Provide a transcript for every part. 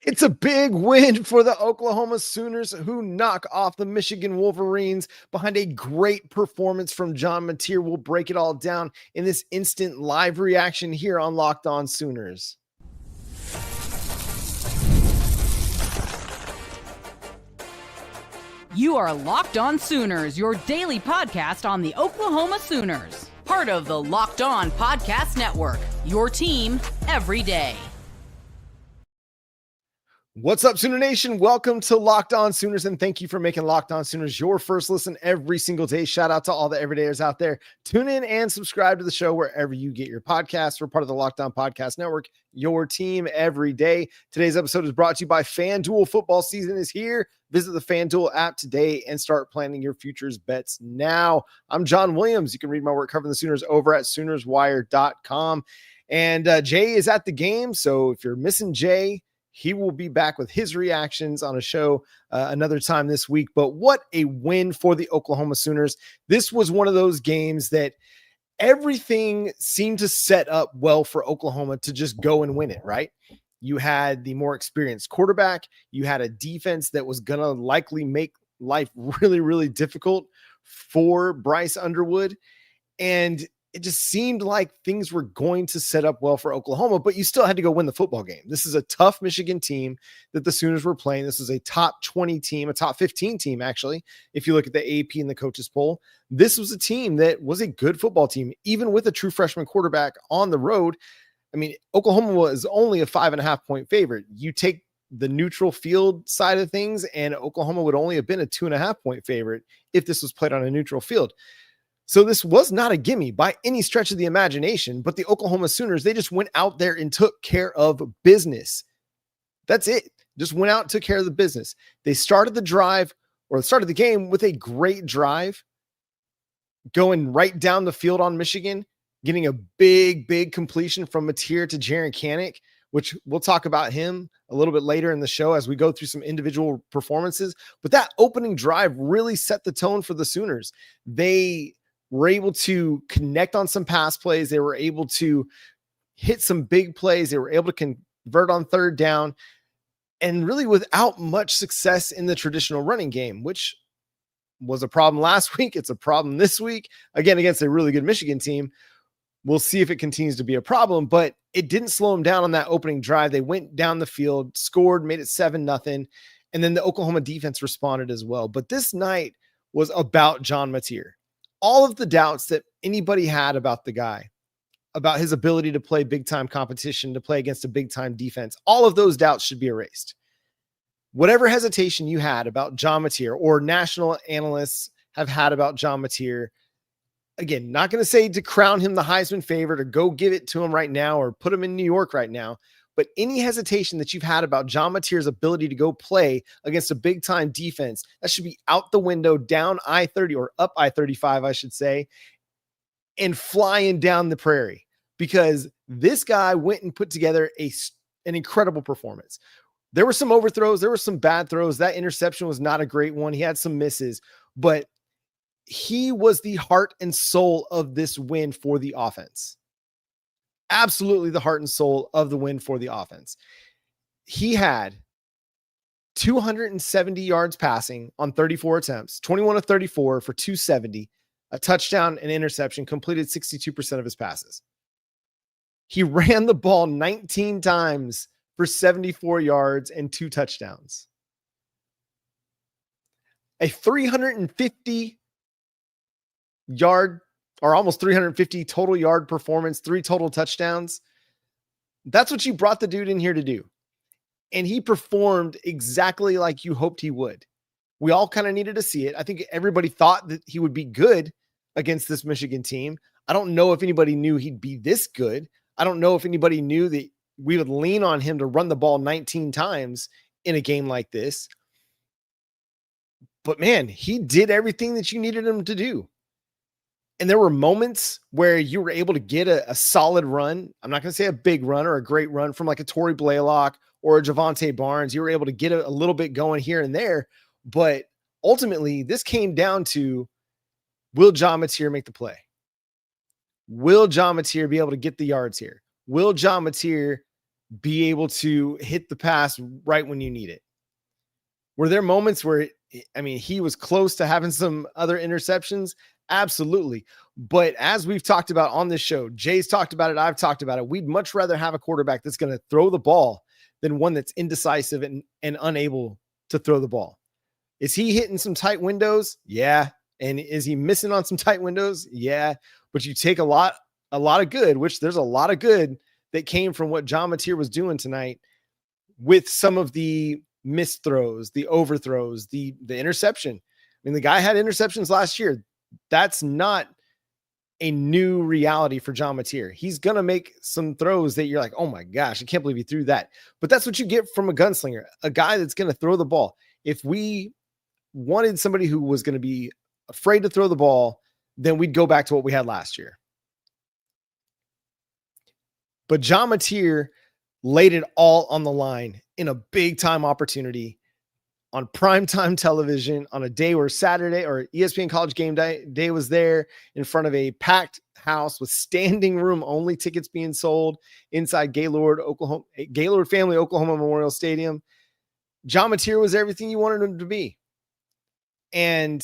It's a big win for the Oklahoma Sooners, who knock off the Michigan Wolverines behind a great performance from John Mateer. We'll break it all down in this instant live reaction here on Locked On Sooners. You are Locked On Sooners, your daily podcast on the Oklahoma Sooners. Part of the Locked On Podcast Network, your team every day. What's up, Sooner Nation? Welcome to Locked On Sooners, and thank you for making Locked On Sooners your first listen every single day. Shout out to all the everydayers out there. Tune in and subscribe to the show wherever you get your podcasts. We're part of the Locked On Podcast Network, your team every day. Today's episode is brought to you by FanDuel. Football season is here. Visit the FanDuel app today and start planning your futures bets now. I'm John Williams. You can read my work covering the Sooners over at SoonersWire.com. And Jay is at the game, so if you're missing Jay, he will be back with his reactions on a show another time this week. But what a win for the Oklahoma Sooners. This was one of those games that everything seemed to set up well for Oklahoma to just go and win it, right? You had the more experienced quarterback. You had a defense that was going to likely make life really, really difficult for Bryce Underwood. And it just seemed like things were going to set up well for Oklahoma, but you still had to go win the football game. This is a tough Michigan team that the Sooners were playing. This is a top 20 team, a top 15 team, actually. If you look at the AP and the coaches poll, this was a team that was a good football team, even with a true freshman quarterback on the road. I mean, Oklahoma was only a 5.5 point favorite. You take the neutral field side of things, and Oklahoma would only have been a 2.5 point favorite if this was played on a neutral field. So this was not a gimme by any stretch of the imagination, but the Oklahoma Sooners, they just went out there and took care of business. That's it. Just went out and took care of the business. They started the drive, or started the game with a great drive, going right down the field on Michigan, getting a big completion from Mateer to Jaren Kanak, which we'll talk about him a little bit later in the show as we go through some individual performances. But that opening drive really set the tone for the Sooners. They were able to connect on some pass plays. They were able to hit some big plays. They were able to convert on third down, and really without much success in the traditional running game, which was a problem last week. It's a problem this week, again, against a really good Michigan team. We'll see if it continues to be a problem, but it didn't slow them down on that opening drive. They went down the field, scored, made it 7-0. And then the Oklahoma defense responded as well. But this night was about John Mateer. All of the doubts that anybody had about the guy, about his ability to play big-time competition, to play against a big-time defense, all of those doubts should be erased. Whatever hesitation you had about John Mateer, or national analysts have had about John Mateer, again, not going to say to crown him the Heisman favorite or go give it to him right now or put him in New York right now, but any hesitation that you've had about John Mateer's ability to go play against a big-time defense, that should be out the window, down I-30 or up I-35, I should say, and flying down the prairie, because this guy went and put together an incredible performance. There were some overthrows. There were some bad throws. That interception was not a great one. He had some misses, but he was the heart and soul of this win for the offense. Absolutely the heart and soul of the win for the offense. He had 270 yards passing on 34 attempts, 21 of 34 for 270, a touchdown, and interception, completed 62% of his passes. He ran the ball 19 times for 74 yards and 2 touchdowns. A 350 yard, or almost 350 total yard performance, 3 total touchdowns. That's what you brought the dude in here to do. And he performed exactly like you hoped he would. We all kind of needed to see it. I think everybody thought that he would be good against this Michigan team. I don't know if anybody knew he'd be this good. I don't know if anybody knew that we would lean on him to run the ball 19 times in a game like this. But man, he did everything that you needed him to do. And there were moments where you were able to get a solid run. I'm not going to say a big run or a great run from like a Torrey Blaylock or a Javonte Barnes. You were able to get a little bit going here and there. But ultimately, this came down to, will John Mateer make the play? Will John Mateer be able to get the yards here? Will John Mateer be able to hit the pass right when you need it. Were there moments where, he was close to having some other interceptions? Absolutely. But as we've talked about on this show, Jay's talked about it, I've talked about it. We'd much rather have a quarterback that's going to throw the ball than one that's indecisive and unable to throw the ball. Is he hitting some tight windows? Yeah. And is he missing on some tight windows? Yeah. But you take a lot of good, which there's a lot of good that came from what John Mateer was doing tonight with some of the missed throws, the overthrows, the interception. The guy had interceptions last year. That's not a new reality for John Mateer. He's going to make some throws that you're like, oh my gosh, I can't believe he threw that. But that's what you get from a gunslinger, a guy that's going to throw the ball. If we wanted somebody who was going to be afraid to throw the ball, then we'd go back to what we had last year. But John Mateer laid it all on the line in a big time opportunity on primetime television on a day where Saturday or ESPN College Game Day was there in front of a packed house with standing room only tickets being sold inside Gaylord Family Oklahoma Memorial Stadium. John Mateer was everything you wanted him to be. And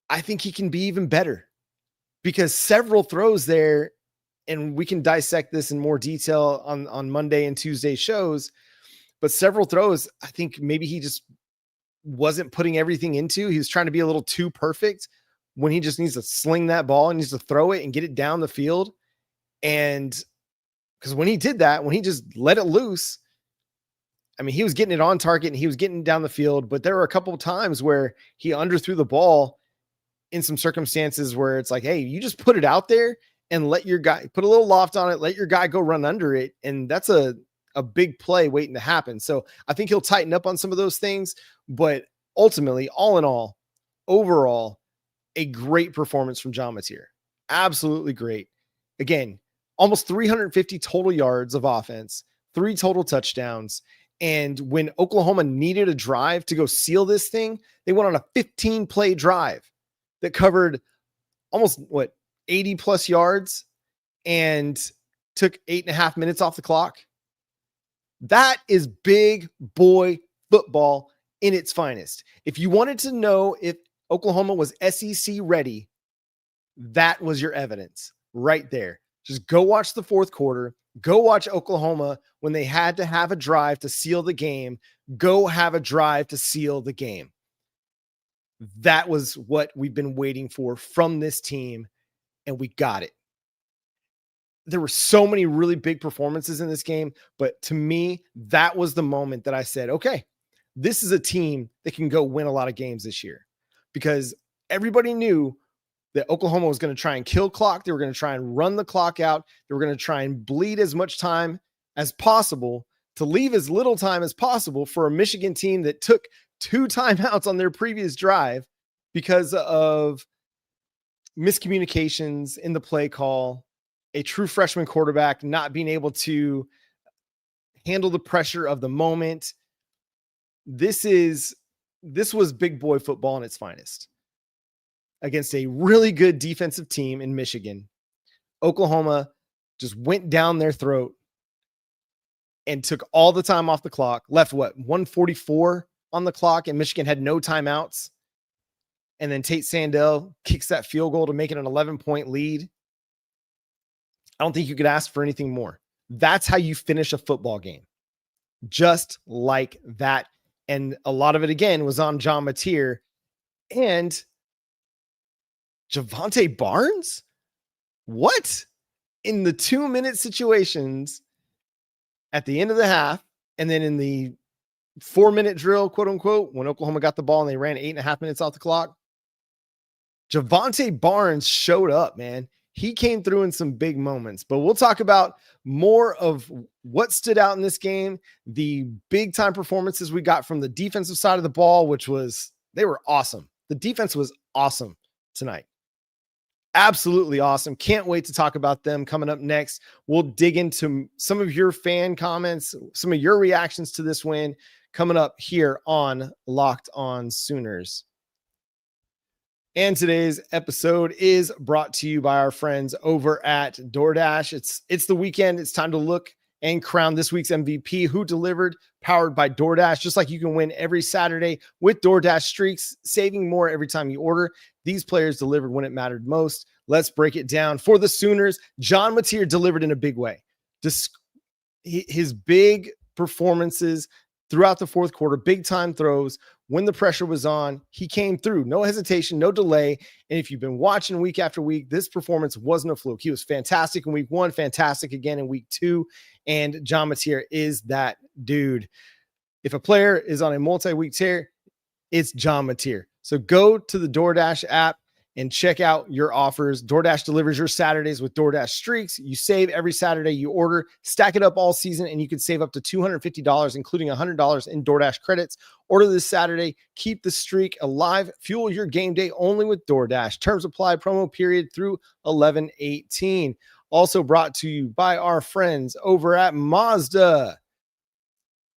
I think he can be even better because several throws there, and we can dissect this in more detail on Monday and Tuesday shows, but several throws, I think maybe he just wasn't putting everything into. He was trying to be a little too perfect when he just needs to sling that ball and needs to throw it and get it down the field. And because when he did that, when he just let it loose, he was getting it on target and he was getting down the field, but there were a couple of times where he underthrew the ball in some circumstances where it's like, hey, you just put it out there and let your guy put a little loft on it, let your guy go run under it. And that's a big play waiting to happen. So I think he'll tighten up on some of those things, but ultimately, all in all, overall, a great performance from John Mateer. Absolutely great. Again, almost 350 total yards of offense, 3 total touchdowns. And when Oklahoma needed a drive to go seal this thing, they went on a 15-play drive that covered almost 80 plus yards and took 8.5 minutes off the clock. That is big boy football in its finest. If you wanted to know if Oklahoma was SEC ready, that was your evidence right there. Just go watch the fourth quarter. Go watch Oklahoma when they had to have a drive to seal the game. Go have a drive to seal the game. That was what we've been waiting for from this team, and we got it. There were so many really big performances in this game, but to me, that was the moment that I said, okay, this is a team that can go win a lot of games this year, because everybody knew that Oklahoma was going to try and kill clock. They were going to try and run the clock out. They were going to try and bleed as much time as possible to leave as little time as possible for a Michigan team that took 2 timeouts on their previous drive because of miscommunications in the play call, a true freshman quarterback not being able to handle the pressure of the moment. This was big boy football in its finest against a really good defensive team in Michigan. Oklahoma just went down their throat and took all the time off the clock, left 144 on the clock, and Michigan had no timeouts. And then Tate Sandell kicks that field goal to make it an 11-point lead. I don't think you could ask for anything more. That's how you finish a football game. Just like that. And a lot of it, again, was on John Mateer. And Javonte Barnes? What? In the 2-minute situations at the end of the half, and then in the 4-minute drill, quote unquote, when Oklahoma got the ball and they ran 8.5 minutes off the clock, Javonte Barnes showed up, man. He came through in some big moments, but we'll talk about more of what stood out in this game, the big time performances we got from the defensive side of the ball, they were awesome. The defense was awesome tonight. Absolutely awesome. Can't wait to talk about them coming up next. We'll dig into some of your fan comments, some of your reactions to this win coming up here on Locked On Sooners. And today's episode is brought to you by our friends over at DoorDash. It's the weekend. It's time to look and crown this week's MVP. Who delivered? Powered by DoorDash. Just like you can win every Saturday with DoorDash streaks, saving more every time you order. These players delivered when it mattered most. Let's break it down. For the Sooners, John Mateer delivered in a big way. His big performances throughout the fourth quarter, big time throws, when the pressure was on, he came through. No hesitation, no delay. And if you've been watching week after week, this performance wasn't a fluke. He was fantastic in week one, fantastic again in week two. And John Mateer is that dude. If a player is on a multi-week tear, it's John Mateer. So go to the DoorDash app and check out your offers. DoorDash delivers your Saturdays with DoorDash streaks. You save every Saturday you order, stack it up all season, and you can save up to $250, including $100 in DoorDash credits. Order this Saturday. Keep the streak alive. Fuel your game day only with DoorDash. Terms apply. Promo period through 11/18. Also brought to you by our friends over at Mazda.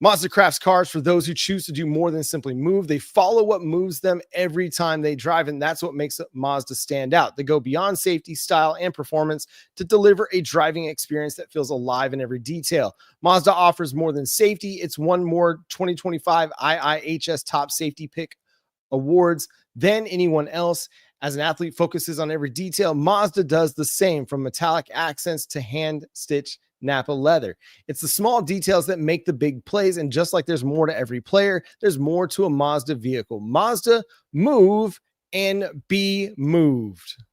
Mazda crafts cars for those who choose to do more than simply move. They follow what moves them every time they drive, and that's what makes Mazda stand out. They go beyond safety, style, and performance to deliver a driving experience that feels alive in every detail. Mazda offers more than safety. It's won more 2025 IIHS Top Safety Pick awards than anyone else. As an athlete focuses on every detail, Mazda does the same, from metallic accents to hand-stitched Napa leather. It's the small details that make the big plays, and just like there's more to every player, there's more to a Mazda vehicle. Mazda, move and be moved.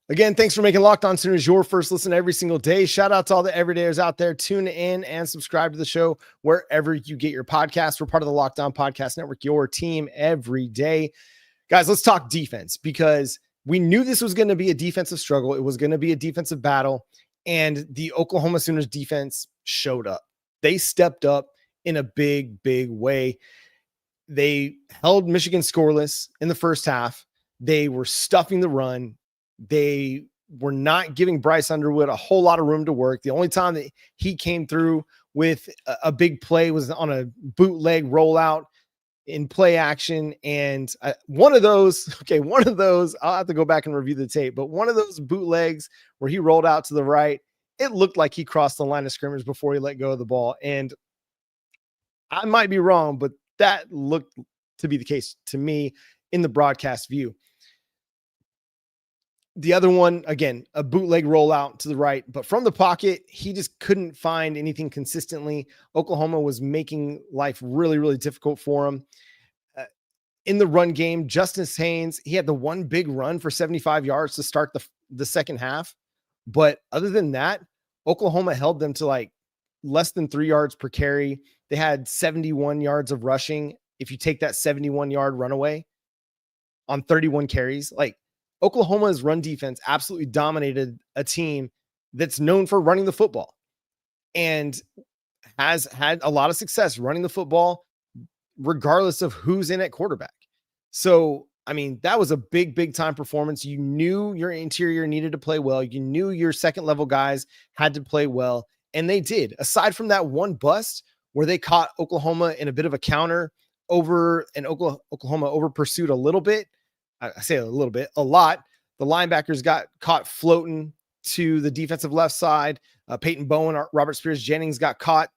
Again, thanks for making Locked On Sooners your first listen every single day. Shout out to all the everydayers out there. Tune in and subscribe to the show wherever you get your podcasts. We're part of the Locked On Podcast Network, your team every day. Guys, let's talk defense, because we knew this was going to be a defensive struggle. It was going to be a defensive battle, and the Oklahoma Sooners defense showed up. They stepped up in a big, big way. They held Michigan scoreless in the first half. They were stuffing the run. They were not giving Bryce Underwood a whole lot of room to work. The only time that he came through with a big play was on a bootleg rollout in play action. And one of those, I'll have to go back and review the tape, but one of those bootlegs where he rolled out to the right, it looked like he crossed the line of scrimmage before he let go of the ball. And I might be wrong, but that looked to be the case to me in the broadcast view. The other one, again, a bootleg rollout to the right, but from the pocket, he just couldn't find anything consistently. Oklahoma was making life really, really difficult for him. In the run game, Justice Haynes, he had the one big run for 75 yards to start the second half. But other than that, Oklahoma held them to like less than 3 yards per carry. They had 71 yards of rushing. If you take that 71-yard run away on 31 carries, like, Oklahoma's run defense absolutely dominated a team that's known for running the football and has had a lot of success running the football regardless of who's in at quarterback. So, I mean, that was a big, big time performance. You knew your interior needed to play well. You knew your second level guys had to play well, and they did. Aside from that one bust where they caught Oklahoma in a bit of a counter over, and Oklahoma over pursued a little bit. I say a little bit, a lot. The linebackers got caught floating to the defensive left side. Peyton Bowen, Robert Spears Jennings got caught,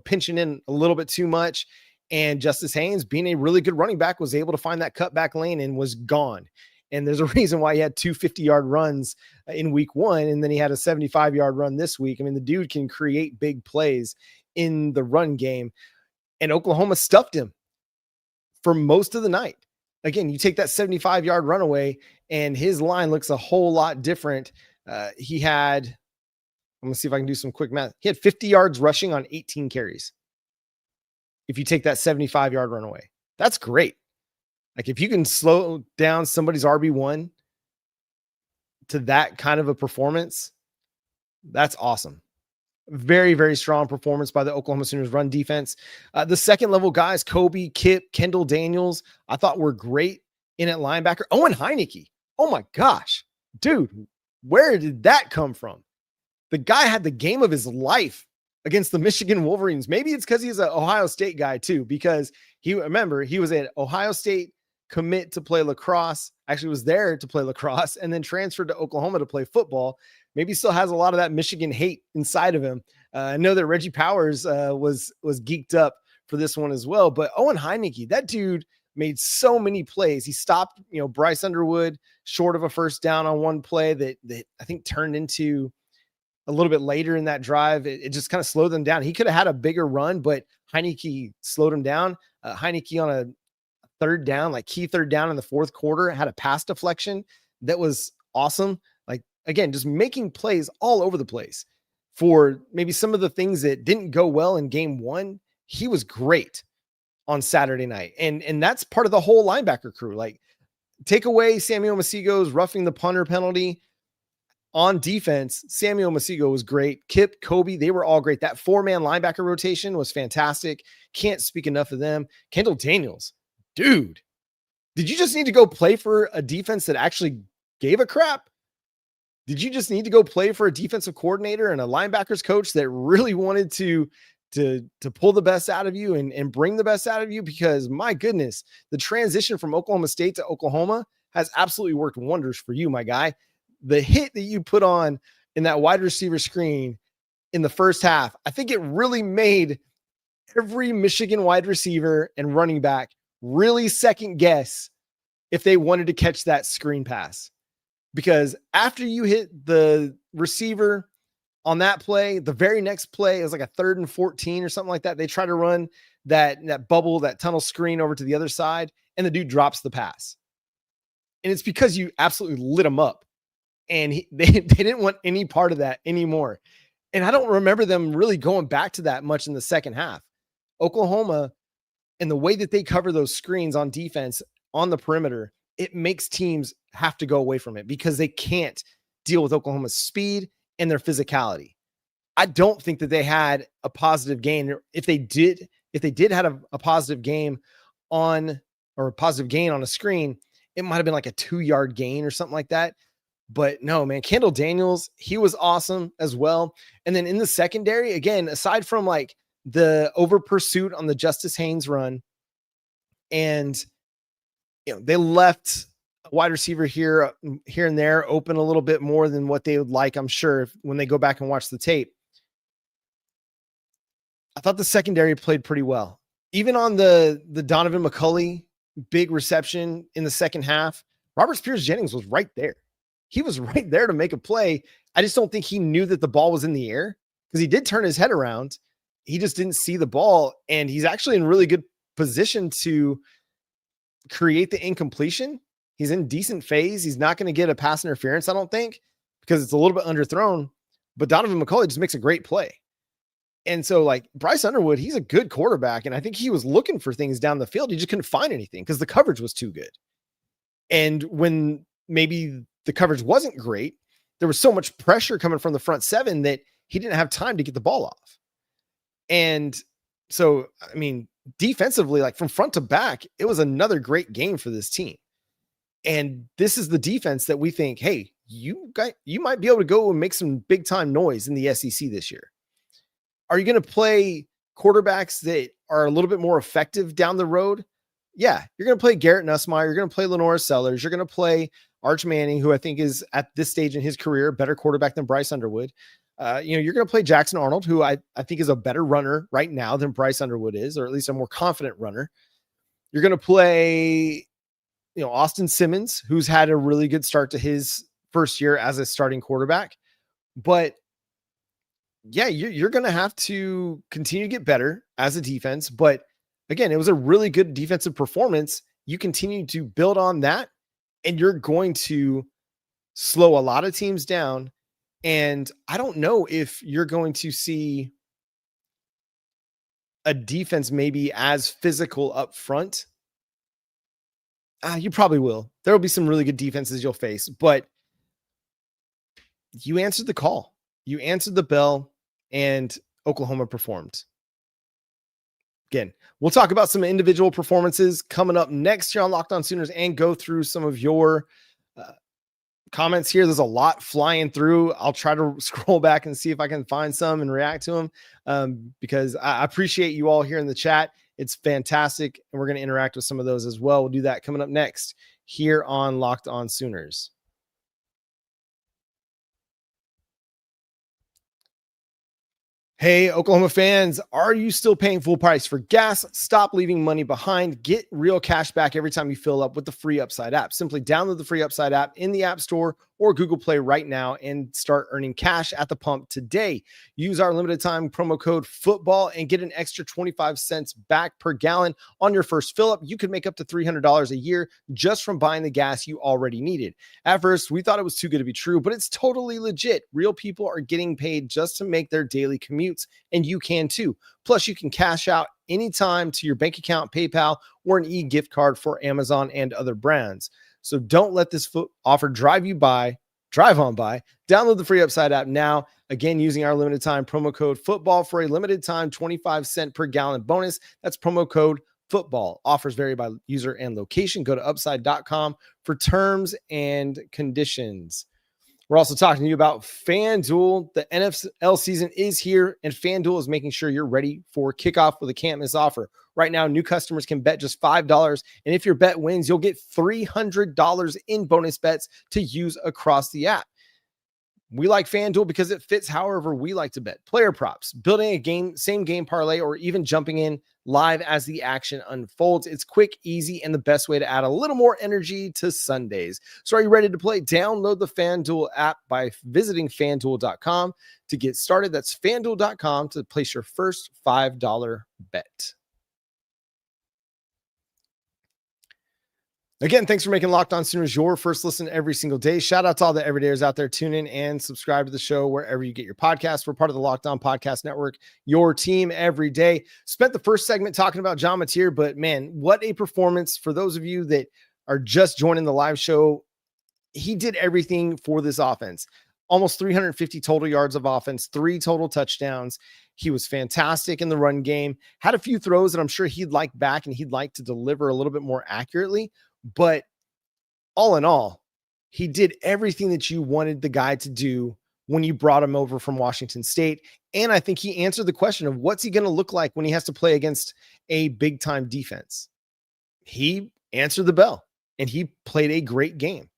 pinching in a little bit too much. And Justice Haynes, being a really good running back, was able to find that cutback lane and was gone. And there's a reason why he had 2 50-yard runs in week one, and then he had a 75-yard run this week. I mean, the dude can create big plays in the run game, and Oklahoma stuffed him for most of the night. Again, you take that 75-yard run away, and his line looks a whole lot different. He had, I'm going to see if I can do some quick math. He had 50 yards rushing on 18 carries. If you take that 75-yard run away, that's great. Like, if you can slow down somebody's RB1 to that kind of a performance, that's awesome. Very, very strong performance by the Oklahoma Sooners run defense. The second level guys, Kobe, Kip, Kendall Daniels, I thought were great in at linebacker. Owen Heineke. Oh my gosh, dude, where did that come from? The guy had the game of his life against the Michigan Wolverines. Maybe it's because he's an Ohio State guy too, because he was at Ohio State commit to play lacrosse, actually was there to play lacrosse, and then transferred to Oklahoma to play football. Maybe still has a lot of that Michigan hate inside of him. I know that Reggie Powers was geeked up for this one as well, but Owen Heineke, that dude made so many plays. He stopped, Bryce Underwood short of a first down on one play that I think turned into a little bit later in that drive. It just kind of slowed them down. He could have had a bigger run, but Heineke slowed him down. Heineke on a third down, like key third down in the fourth quarter, had a pass deflection that was awesome. Like, again, just making plays all over the place for maybe some of the things that didn't go well in game one. He was great on Saturday night. And that's part of the whole linebacker crew. Like, take away Samuel Masigo's roughing the punter penalty. On defense, Samuel Masigo was great. Kip, Kobe, they were all great. That 4-man linebacker rotation was fantastic. Can't speak enough of them. Kendall Daniels, dude, did you just need to go play for a defense that actually gave a crap? Did you just need to go play for a defensive coordinator and a linebackers coach that really wanted to pull the best out of you and bring the best out of you? Because my goodness, the transition from Oklahoma State to Oklahoma has absolutely worked wonders for you, my guy. The hit that you put on in that wide receiver screen in the first half, I think it really made every Michigan wide receiver and running back really second guess if they wanted to catch that screen pass. Because after you hit the receiver on that play, the very next play, it was like a 3rd and 14 or something like that. They try to run that bubble, that tunnel screen over to the other side, and the dude drops the pass. And it's because you absolutely lit him up. And they didn't want any part of that anymore. And I don't remember them really going back to that much in the second half. Oklahoma, and the way that they cover those screens on defense on the perimeter, it makes teams have to go away from it because they can't deal with Oklahoma's speed and their physicality. I don't think that they had a positive gain. If they did have a positive game on, or a positive gain on a screen, it might've been like a 2-yard gain or something like that. But no, man, Kendall Daniels, he was awesome as well. And then in the secondary, again, aside from like the over pursuit on the Justice Haynes run, and they left a wide receiver here and there open a little bit more than what they would like, I'm sure, when they go back and watch the tape. I thought the secondary played pretty well. Even on the Donovan McCulley big reception in the second half, Robert Spears-Jennings was right there. He was right there to make a play. I just don't think he knew that the ball was in the air, because he did turn his head around. He just didn't see the ball, and he's actually in really good position to create the incompletion. He's in decent phase. He's not going to get a pass interference, I don't think, because it's a little bit underthrown, but Donovan McCulley just makes a great play. And so, like, Bryce Underwood, he's a good quarterback, and I think he was looking for things down the field. He just couldn't find anything because the coverage was too good. And when maybe the coverage wasn't great, there was so much pressure coming from the front seven that he didn't have time to get the ball off. And so, I mean, defensively, like from front to back, it was another great game for this team. And this is the defense that we think, hey, you might be able to go and make some big time noise in the SEC this year. Are you going to play quarterbacks that are a little bit more effective down the road? Yeah, you're going to play Garrett Nussmeier. You're going to play Lenora Sellers. You're going to play Arch Manning, who I think is at this stage in his career, a better quarterback than Bryce Underwood. You're going to play Jackson Arnold, who I think is a better runner right now than Bryce Underwood is, or at least a more confident runner. You're going to play, Austin Simmons, who's had a really good start to his first year as a starting quarterback. But yeah, you're going to have to continue to get better as a defense. But again, it was a really good defensive performance. You continue to build on that, and you're going to slow a lot of teams down. And I don't know if you're going to see a defense maybe as physical up front. You probably will. There will be some really good defenses you'll face, but you answered the call. You answered the bell, and Oklahoma performed. Again, we'll talk about some individual performances coming up next year on Locked On Sooners and go through some of your comments here. There's a lot flying through. I'll try to scroll back and see if I can find some and react to them, because I appreciate you all here in the chat. It's fantastic. And we're going to interact with some of those as well. We'll do that coming up next here on Locked On Sooners. Hey, Oklahoma fans, are you still paying full price for gas? Stop leaving money behind. Get real cash back every time you fill up with the free Upside app. Simply download the free Upside app in the App Store or Google Play right now and start earning cash at the pump today. Use our limited time promo code FOOTBALL and get an extra 25 cents back per gallon on your first fill up. You could make up to $300 a year just from buying the gas you already needed. At first, we thought it was too good to be true, but it's totally legit. Real people are getting paid just to make their daily commutes, and you can too. Plus, you can cash out anytime to your bank account, PayPal, or an e-gift card for Amazon and other brands. So don't let this offer drive on by. Download the free Upside app now. Again, using our limited time promo code FOOTBALL for a limited time 25 cent per gallon bonus. That's promo code FOOTBALL. Offers vary by user and location. Go to upside.com for terms and conditions. We're also talking to you about FanDuel. The NFL season is here, and FanDuel is making sure you're ready for kickoff with a can't miss offer. Right now, new customers can bet just $5, and if your bet wins, you'll get $300 in bonus bets to use across the app. We like FanDuel because it fits however we like to bet. Player props, building a game, same game parlay, or even jumping in live as the action unfolds. It's quick, easy, and the best way to add a little more energy to Sundays. So are you ready to play? Download the FanDuel app by visiting FanDuel.com to get started. That's FanDuel.com to place your first $5 bet. Again, thanks for making Locked On Sooners your first listen every single day. Shout out to all the everydayers out there. Tune in and subscribe to the show wherever you get your podcasts. We're part of the Locked On Podcast Network, your team every day. Spent the first segment talking about John Mateer, but man, what a performance. For those of you that are just joining the live show, he did everything for this offense. Almost 350 total yards of offense, 3 total touchdowns. He was fantastic in the run game. Had a few throws that I'm sure he'd like back and he'd like to deliver a little bit more accurately. But all in all, he did everything that you wanted the guy to do when you brought him over from Washington State. And I think he answered the question of what's he going to look like when he has to play against a big time defense. He answered the bell and he played a great game.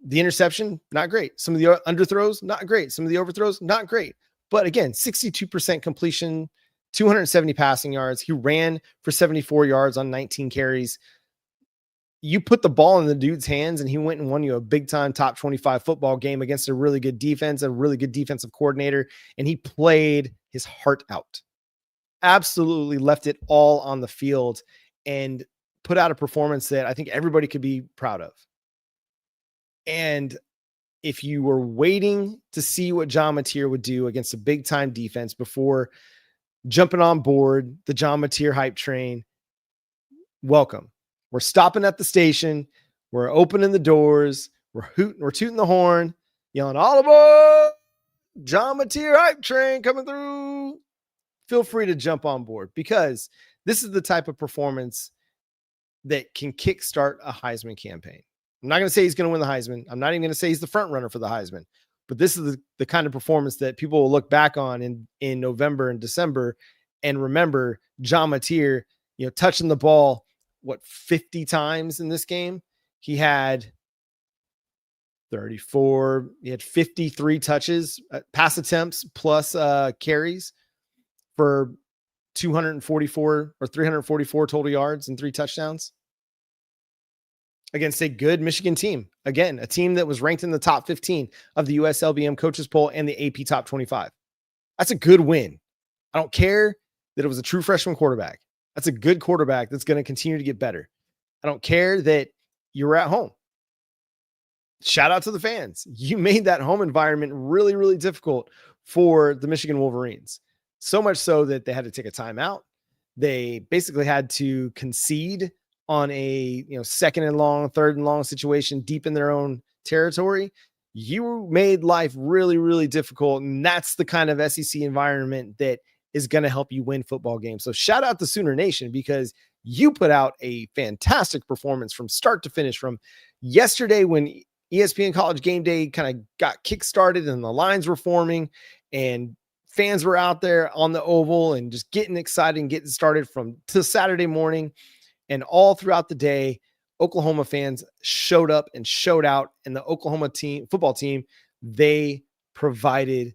The interception, not great. Some of the underthrows, not great. Some of the overthrows, not great. But again, 62% completion, 270 passing yards. He ran for 74 yards on 19 carries. You put the ball in the dude's hands and he went and won you a big time top 25 football game against a really good defense, a really good defensive coordinator. And he played his heart out, absolutely left it all on the field and put out a performance that I think everybody could be proud of. And if you were waiting to see what John Mateer would do against a big time defense before jumping on board the John Mateer hype train, welcome. We're stopping at the station. We're opening the doors. We're tooting the horn, yelling, all aboard, John Mateer hype train coming through. Feel free to jump on board because this is the type of performance that can kickstart a Heisman campaign. I'm not going to say he's going to win the Heisman. I'm not even going to say he's the front runner for the Heisman, but this is the kind of performance that people will look back on in November and December and remember John Mateer, touching the ball, 50 times in this game. He had 34. He had 53 touches, pass attempts plus carries for 244 or 344 total yards and 3 touchdowns against a good Michigan team. Again, a team that was ranked in the top 15 of the USLBM coaches poll and the AP top 25. That's a good win. I don't care that it was a true freshman quarterback. That's a good quarterback that's going to continue to get better. I don't care that you were at home. Shout out to the fans. You made that home environment really, really difficult for the Michigan Wolverines. So much so that they had to take a timeout. They basically had to concede on a second and long, third and long situation deep in their own territory. You made life really, really difficult. And that's the kind of SEC environment that is going to help you win football games. So shout out to Sooner Nation because you put out a fantastic performance from start to finish. From yesterday when ESPN College Game Day kind of got kickstarted and the lines were forming, and fans were out there on the Oval and just getting excited and getting started to Saturday morning. And all throughout the day, Oklahoma fans showed up and showed out. And the Oklahoma football team, they provided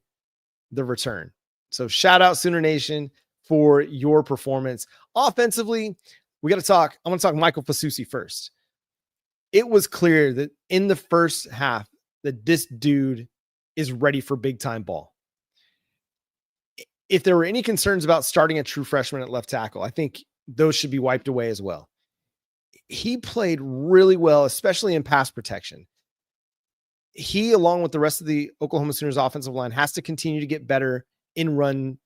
the return. So shout out Sooner Nation for your performance. Offensively, I want to talk Michael Fasusi first. It was clear that in the first half that this dude is ready for big time ball. If there were any concerns about starting a true freshman at left tackle, I think those should be wiped away as well. He played really well, especially in pass protection. He, along with the rest of the Oklahoma Sooners offensive line, has to continue to get better in run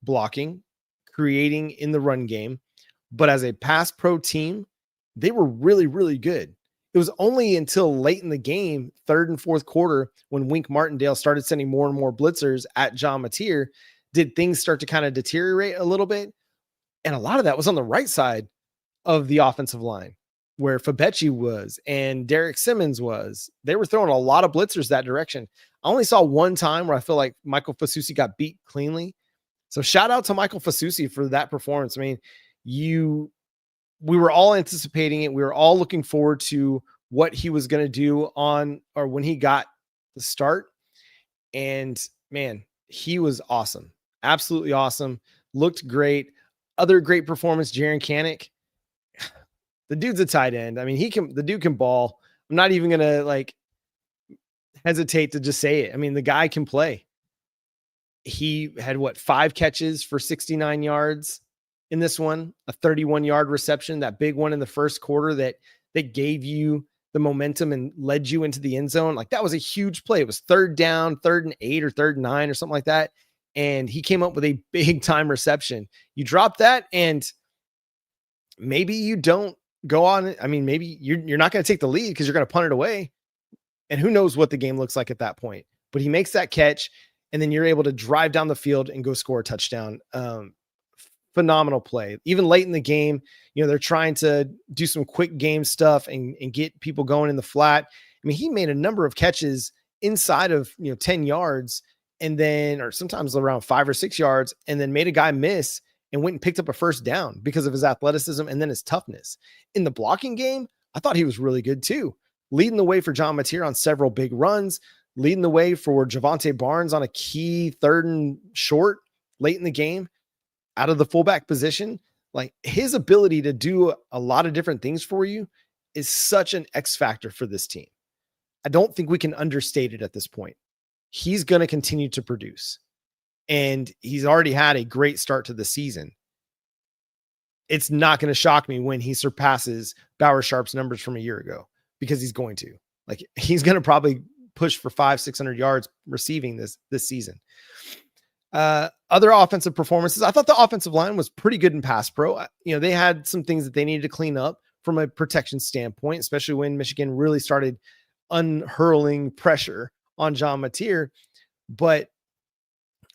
blocking, creating in the run game. But as a pass pro team, they were really, really good. It was only until late in the game, third and fourth quarter, when Wink Martindale started sending more and more blitzers at John Mateer, did things start to kind of deteriorate a little bit. And a lot of that was on the right side of the offensive line, where Fabechi was and Derek Simmons was. They were throwing a lot of blitzers that direction. I only saw one time where I feel like Michael Fasusi got beat cleanly. So shout out to Michael Fasusi for that performance. I mean, we were all anticipating it. We were all looking forward to what he was going to do when he got the start. And man, he was awesome. Absolutely awesome. Looked great. Other great performance, Jaren Kanak. The dude's a tight end. I mean, the dude can ball. I'm not even going to hesitate to just say it. I mean, the guy can play. He had 5 catches for 69 yards in this one, a 31-yard reception, that big one in the first quarter that gave you the momentum and led you into the end zone. Like, that was a huge play. It was 3rd down, 3rd and 8 or 3rd and 9 or something like that. And he came up with a big time reception. You drop that and maybe you don't go on. I mean, maybe you're not going to take the lead because you're going to punt it away. And who knows what the game looks like at that point. But he makes that catch, and then you're able to drive down the field and go score a touchdown. Phenomenal play. Even late in the game, they're trying to do some quick game stuff and get people going in the flat. I mean, he made a number of catches inside of 10 yards, and then, or sometimes around 5 or 6 yards, and then made a guy miss and went and picked up a first down because of his athleticism and then his toughness. In the blocking game, I thought he was really good too. Leading the way for John Mateer on several big runs, leading the way for Javonte Barnes on a key 3rd and short late in the game out of the fullback position. Like, his ability to do a lot of different things for you is such an X factor for this team. I don't think we can understate it at this point. He's going to continue to produce, and he's already had a great start to the season. It's not going to shock me when he surpasses Bauer Sharp's numbers from a year ago, because he's going to. Like, he's going to probably push for 500-600 yards receiving this season. Other offensive performances, I thought the offensive line was pretty good in pass pro. They had some things that they needed to clean up from a protection standpoint, especially when Michigan really started unhurling pressure on John Mateer. But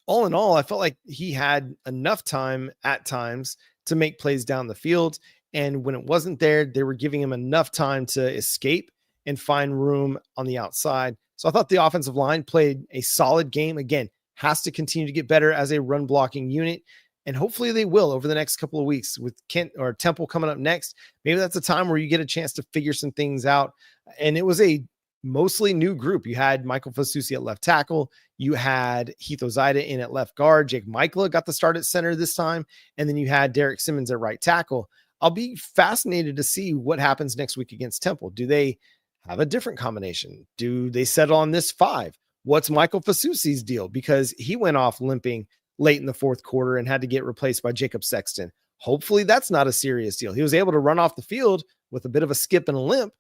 all in all, I felt like he had enough time at times to make plays down the field. And when it wasn't there, they were giving him enough time to escape and find room on the outside. So I thought the offensive line played a solid game. Again, has to continue to get better as a run blocking unit. And hopefully they will over the next couple of weeks with Kent or Temple coming up next. Maybe that's a time where you get a chance to figure some things out. And it was a mostly new group. You had Michael Fasusi at left tackle. You had Heath Ozaida in at left guard. Jake Michaela got the start at center this time. And then you had Derek Simmons at right tackle. I'll be fascinated to see what happens next week against Temple. Do they have a different combination? Do they settle on this 5? What's Michael Fasusi's deal? Because he went off limping late in the fourth quarter and had to get replaced by Jacob Sexton. Hopefully that's not a serious deal. He was able to run off the field with a bit of a skip and a limp.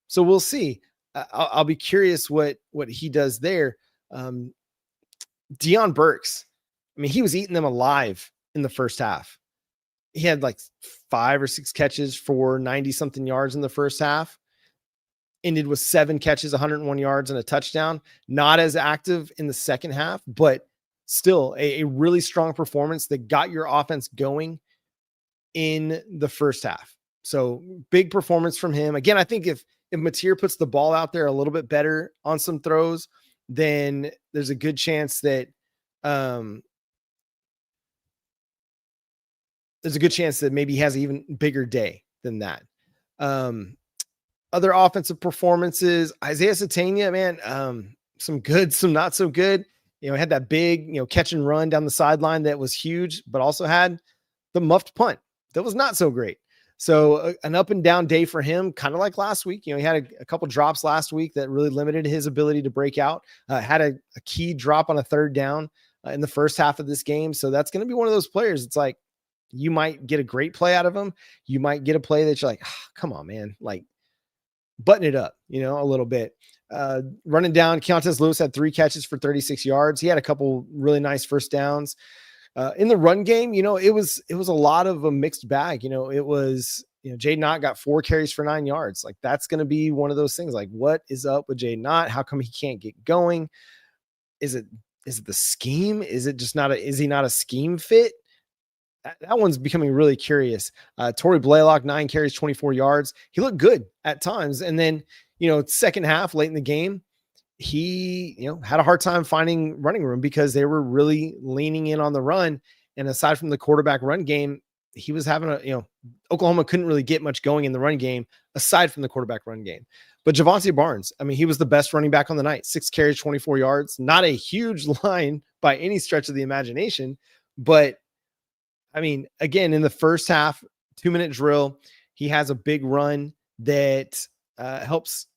So we'll see. I'll be curious what he does there. Deion Burks, I mean, he was eating them alive in the first half. He had like 5 or 6 catches for 90-something yards in the first half. Ended with 7 catches, 101 yards, and a touchdown. Not as active in the second half, but still a really strong performance that got your offense going in the first half. So big performance from him. Again, I think if Mateer puts the ball out there a little bit better on some throws, then there's a good chance that there's a good chance that maybe he has an even bigger day than that. Other offensive performances, Isaiah Satania, man, some good, some not so good. He had that big, catch and run down the sideline that was huge, but also had the muffed punt that was not so great. So an up and down day for him, kind of like last week. He had a couple drops last week that really limited his ability to break out. Had a key drop on a third down in the first half of this game. So that's going to be one of those players. It's like, you might get a great play out of him. You might get a play that you're like, come on, man, like button it up, a little bit. Running down, Keontae Lewis had 3 catches for 36 yards. He had a couple really nice first downs. In the run game, it was a lot of a mixed bag. It was, Jaden Knott got 4 carries for 9 yards. Like, that's going to be one of those things. Like, what is up with Jaden Knott? How come he can't get going? Is it the scheme? Is he not a scheme fit? That one's becoming really curious. Torrey Blaylock, 9 carries, 24 yards. He looked good at times. And then, second half, late in the game, he, had a hard time finding running room because they were really leaning in on the run. And aside from the quarterback run game, he was having Oklahoma couldn't really get much going in the run game aside from the quarterback run game. But Javonte Barnes, he was the best running back on the night, 6 carries, 24 yards, not a huge line by any stretch of the imagination, but again, in the first half, 2-minute drill, he has a big run that helps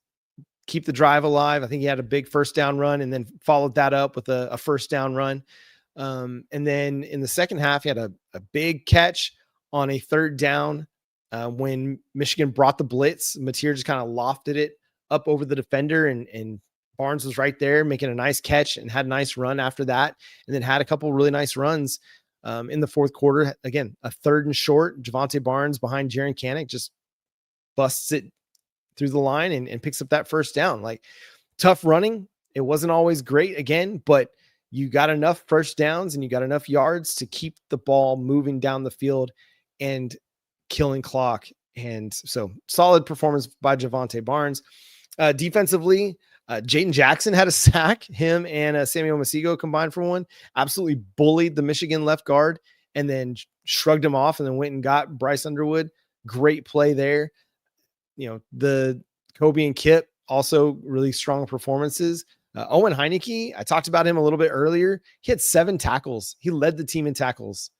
keep the drive alive. I think he had a big first down run and then followed that up with a first down run. And then in the second half, he had a big catch on a third down when Michigan brought the blitz. Mateer just kind of lofted it up over the defender, and Barnes was right there making a nice catch and had a nice run after that, and then had a couple really nice runs. In the fourth quarter, again, a 3rd and short, Javonte Barnes behind Jaren Kanak just busts it through the line and picks up that first down. Like, tough running. It wasn't always great again, but you got enough first downs and you got enough yards to keep the ball moving down the field and killing clock. And so solid performance by Javonte Barnes. Defensively, Jaden Jackson had a sack. Him and Samuel Masigo combined for one. Absolutely bullied the Michigan left guard and then shrugged him off and then went and got Bryce Underwood. Great play there. The Kobe and Kip also really strong performances. Owen Heineke, I talked about him a little bit earlier. He had 7 tackles. He led the team in tackles.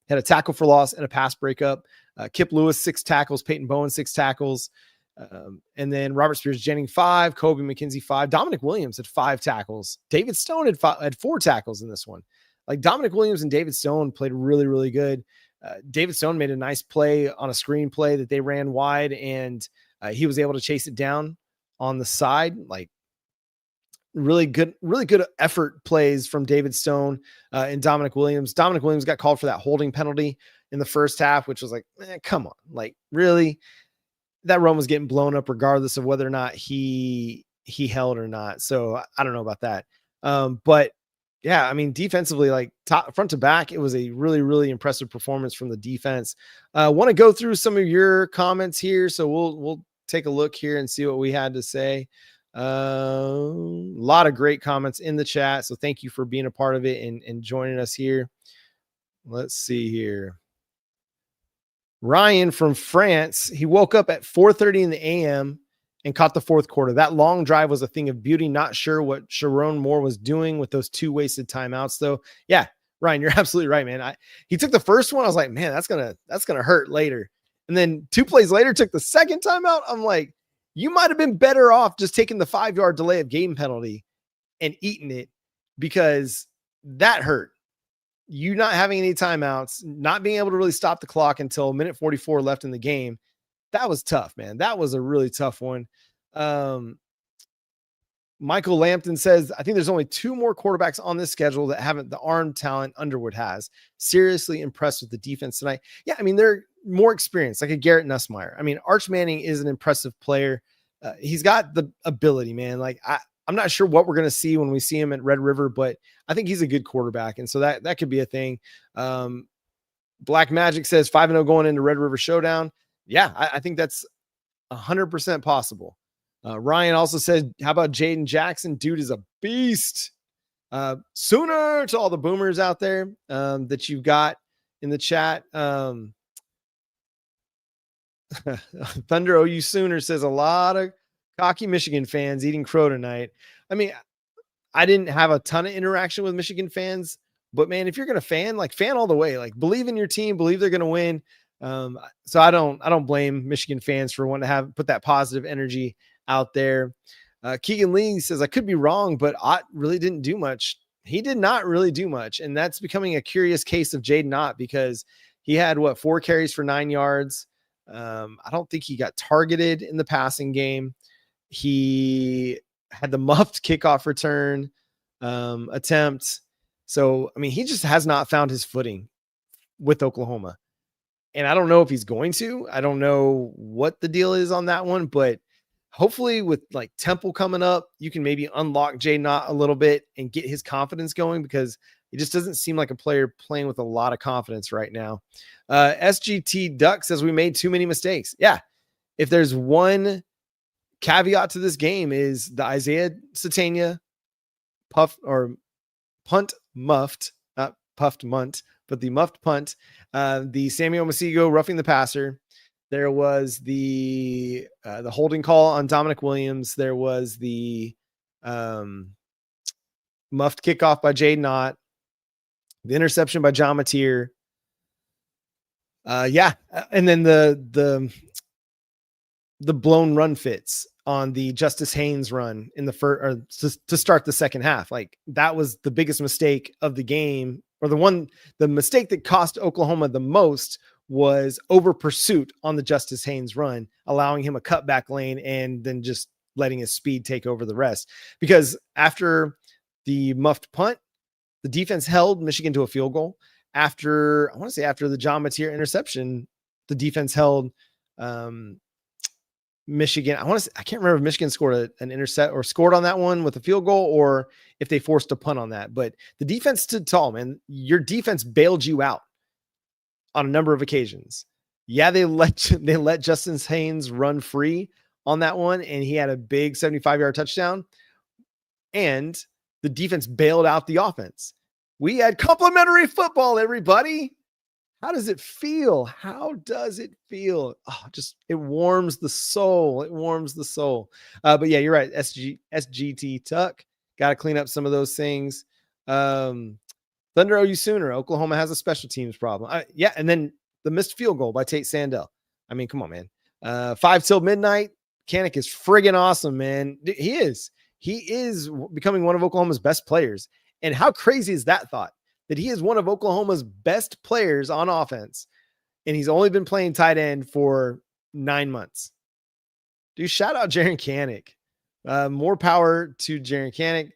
Had a tackle for loss and a pass breakup. Kip Lewis, 6 tackles. Peyton Bowen, 6 tackles. And then Robert Spears-Jennings, 5, Kobe McKenzie, 5, Dominic Williams had 5 tackles. David Stone had 4 tackles in this one. Like, Dominic Williams and David Stone played really, really good. David Stone made a nice play on a screen play that they ran wide, and he was able to chase it down on the side. Like, really good effort plays from David Stone and Dominic Williams. Dominic Williams got called for that holding penalty in the first half, which was like, come on, like, really? That run was getting blown up regardless of whether or not he held or not. So I don't know about that. But yeah, defensively, like front to back, it was a really, really impressive performance from the defense. Want to go through some of your comments here. So we'll take a look here and see what we had to say. A lot of great comments in the chat. So thank you for being a part of it and joining us here. Let's see here. Ryan from France, he woke up at 4:30 in the a.m. and caught the fourth quarter. That long drive was a thing of beauty. Not sure what Sharon Moore was doing with those 2 wasted timeouts, though. Yeah, Ryan, you're absolutely right, man. He took the first one. I was like, man, that's gonna hurt later. And then 2 plays later, took the second timeout. I'm like, you might have been better off just taking the 5-yard delay of game penalty and eating it, because that hurt. You not having any timeouts, not being able to really stop the clock until minute 44 left in the game. That was tough, man. That was a really tough one. Michael Lampton says, I think there's only 2 more quarterbacks on this schedule that haven't the arm talent Underwood has. Seriously impressed with the defense tonight. Yeah, they're more experienced, like a Garrett Nussmeier. Arch Manning is an impressive player. He's got the ability, man. Like, I'm not sure what we're going to see when we see him at Red River, but I think he's a good quarterback. And so that could be a thing. Black Magic says 5-0 going into Red River Showdown. Yeah, I think that's 100% possible. Ryan also said, how about Jaden Jackson? Dude is a beast. Sooner to all the boomers out there that you've got in the chat. Thunder OU Sooner says a lot of cocky Michigan fans eating crow tonight. I mean, I didn't have a ton of interaction with Michigan fans, but man, if you're going to fan, like fan all the way, like believe in your team, believe they're going to win. So I don't blame Michigan fans for wanting to put that positive energy out there. Keegan Lee says, I could be wrong, but Ott really didn't do much. He did not really do much. And that's becoming a curious case of Jaden Ott, because he had 4 carries for 9 yards. I don't think he got targeted in the passing game. He had the muffed kickoff return attempt. So, I mean, he just has not found his footing with Oklahoma. And I don't know if he's going to. I don't know what the deal is on that one, but hopefully with like Temple coming up, you can maybe unlock Jaden Ott a little bit and get his confidence going, because he just doesn't seem like a player playing with a lot of confidence right now. SGT Duck says we made too many mistakes. Yeah. If there's one caveat to this game, is the Isaiah Satania punt muffed, not puffed munt, but the muffed punt, the Samuel Masigo roughing the passer. There was the holding call on Dominic Williams. There was the muffed kickoff by Jaden Ott, the interception by John Mateer. And then the blown run fits on the Justice Haynes run in the first, to start the second half. Like, that was the biggest mistake of the game, or the mistake that cost Oklahoma the most was over pursuit on the Justice Haynes run, allowing him a cutback lane and then just letting his speed take over the rest. Because after the muffed punt, the defense held Michigan to a field goal. After the John Mateer interception, the defense held Michigan. I can't remember if Michigan scored an intercept or scored on that one with a field goal, or if they forced a punt on that. But the defense stood tall, man. Your defense bailed you out on a number of occasions. Yeah, they let Justice Haynes run free on that one, and he had a big 75-yard touchdown. And the defense bailed out the offense. We had complimentary football, everybody. How does it feel? How does it feel? Oh, it warms the soul. It warms the soul. But yeah, you're right. SGT Tuck. Got to clean up some of those things. Thunder OU Sooner. Oklahoma has a special teams problem. And then the missed field goal by Tate Sandell. I mean, come on, man. 5 till midnight. Kanak is friggin' awesome, man. He is becoming one of Oklahoma's best players. And how crazy is that thought? That he is one of Oklahoma's best players on offense, and he's only been playing tight end for 9 months. Dude, shout out Jaren Kanak. More power to Jaren Kanak.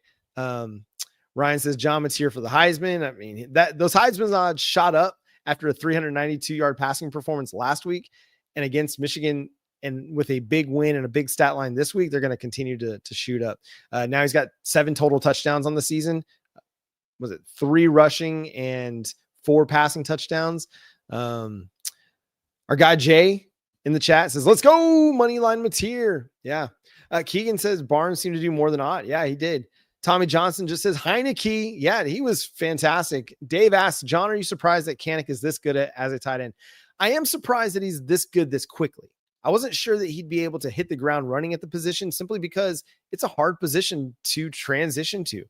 Ryan says John Mateer for the Heisman. I mean, those Heisman odds shot up after a 392-yard passing performance last week, and against Michigan, and with a big win and a big stat line this week, they're going to continue to shoot up. Now he's got 7 total touchdowns on the season. Was it 3 rushing and 4 passing touchdowns? Our guy Jay in the chat says, let's go, Moneyline Mateer. Yeah. Keegan says Barnes seemed to do more than Ott. Yeah, he did. Tommy Johnson just says Heineke. Yeah, he was fantastic. Dave asks, John, are you surprised that Kanak is this good as a tight end? I am surprised that he's this good this quickly. I wasn't sure that he'd be able to hit the ground running at the position, simply because it's a hard position to transition to.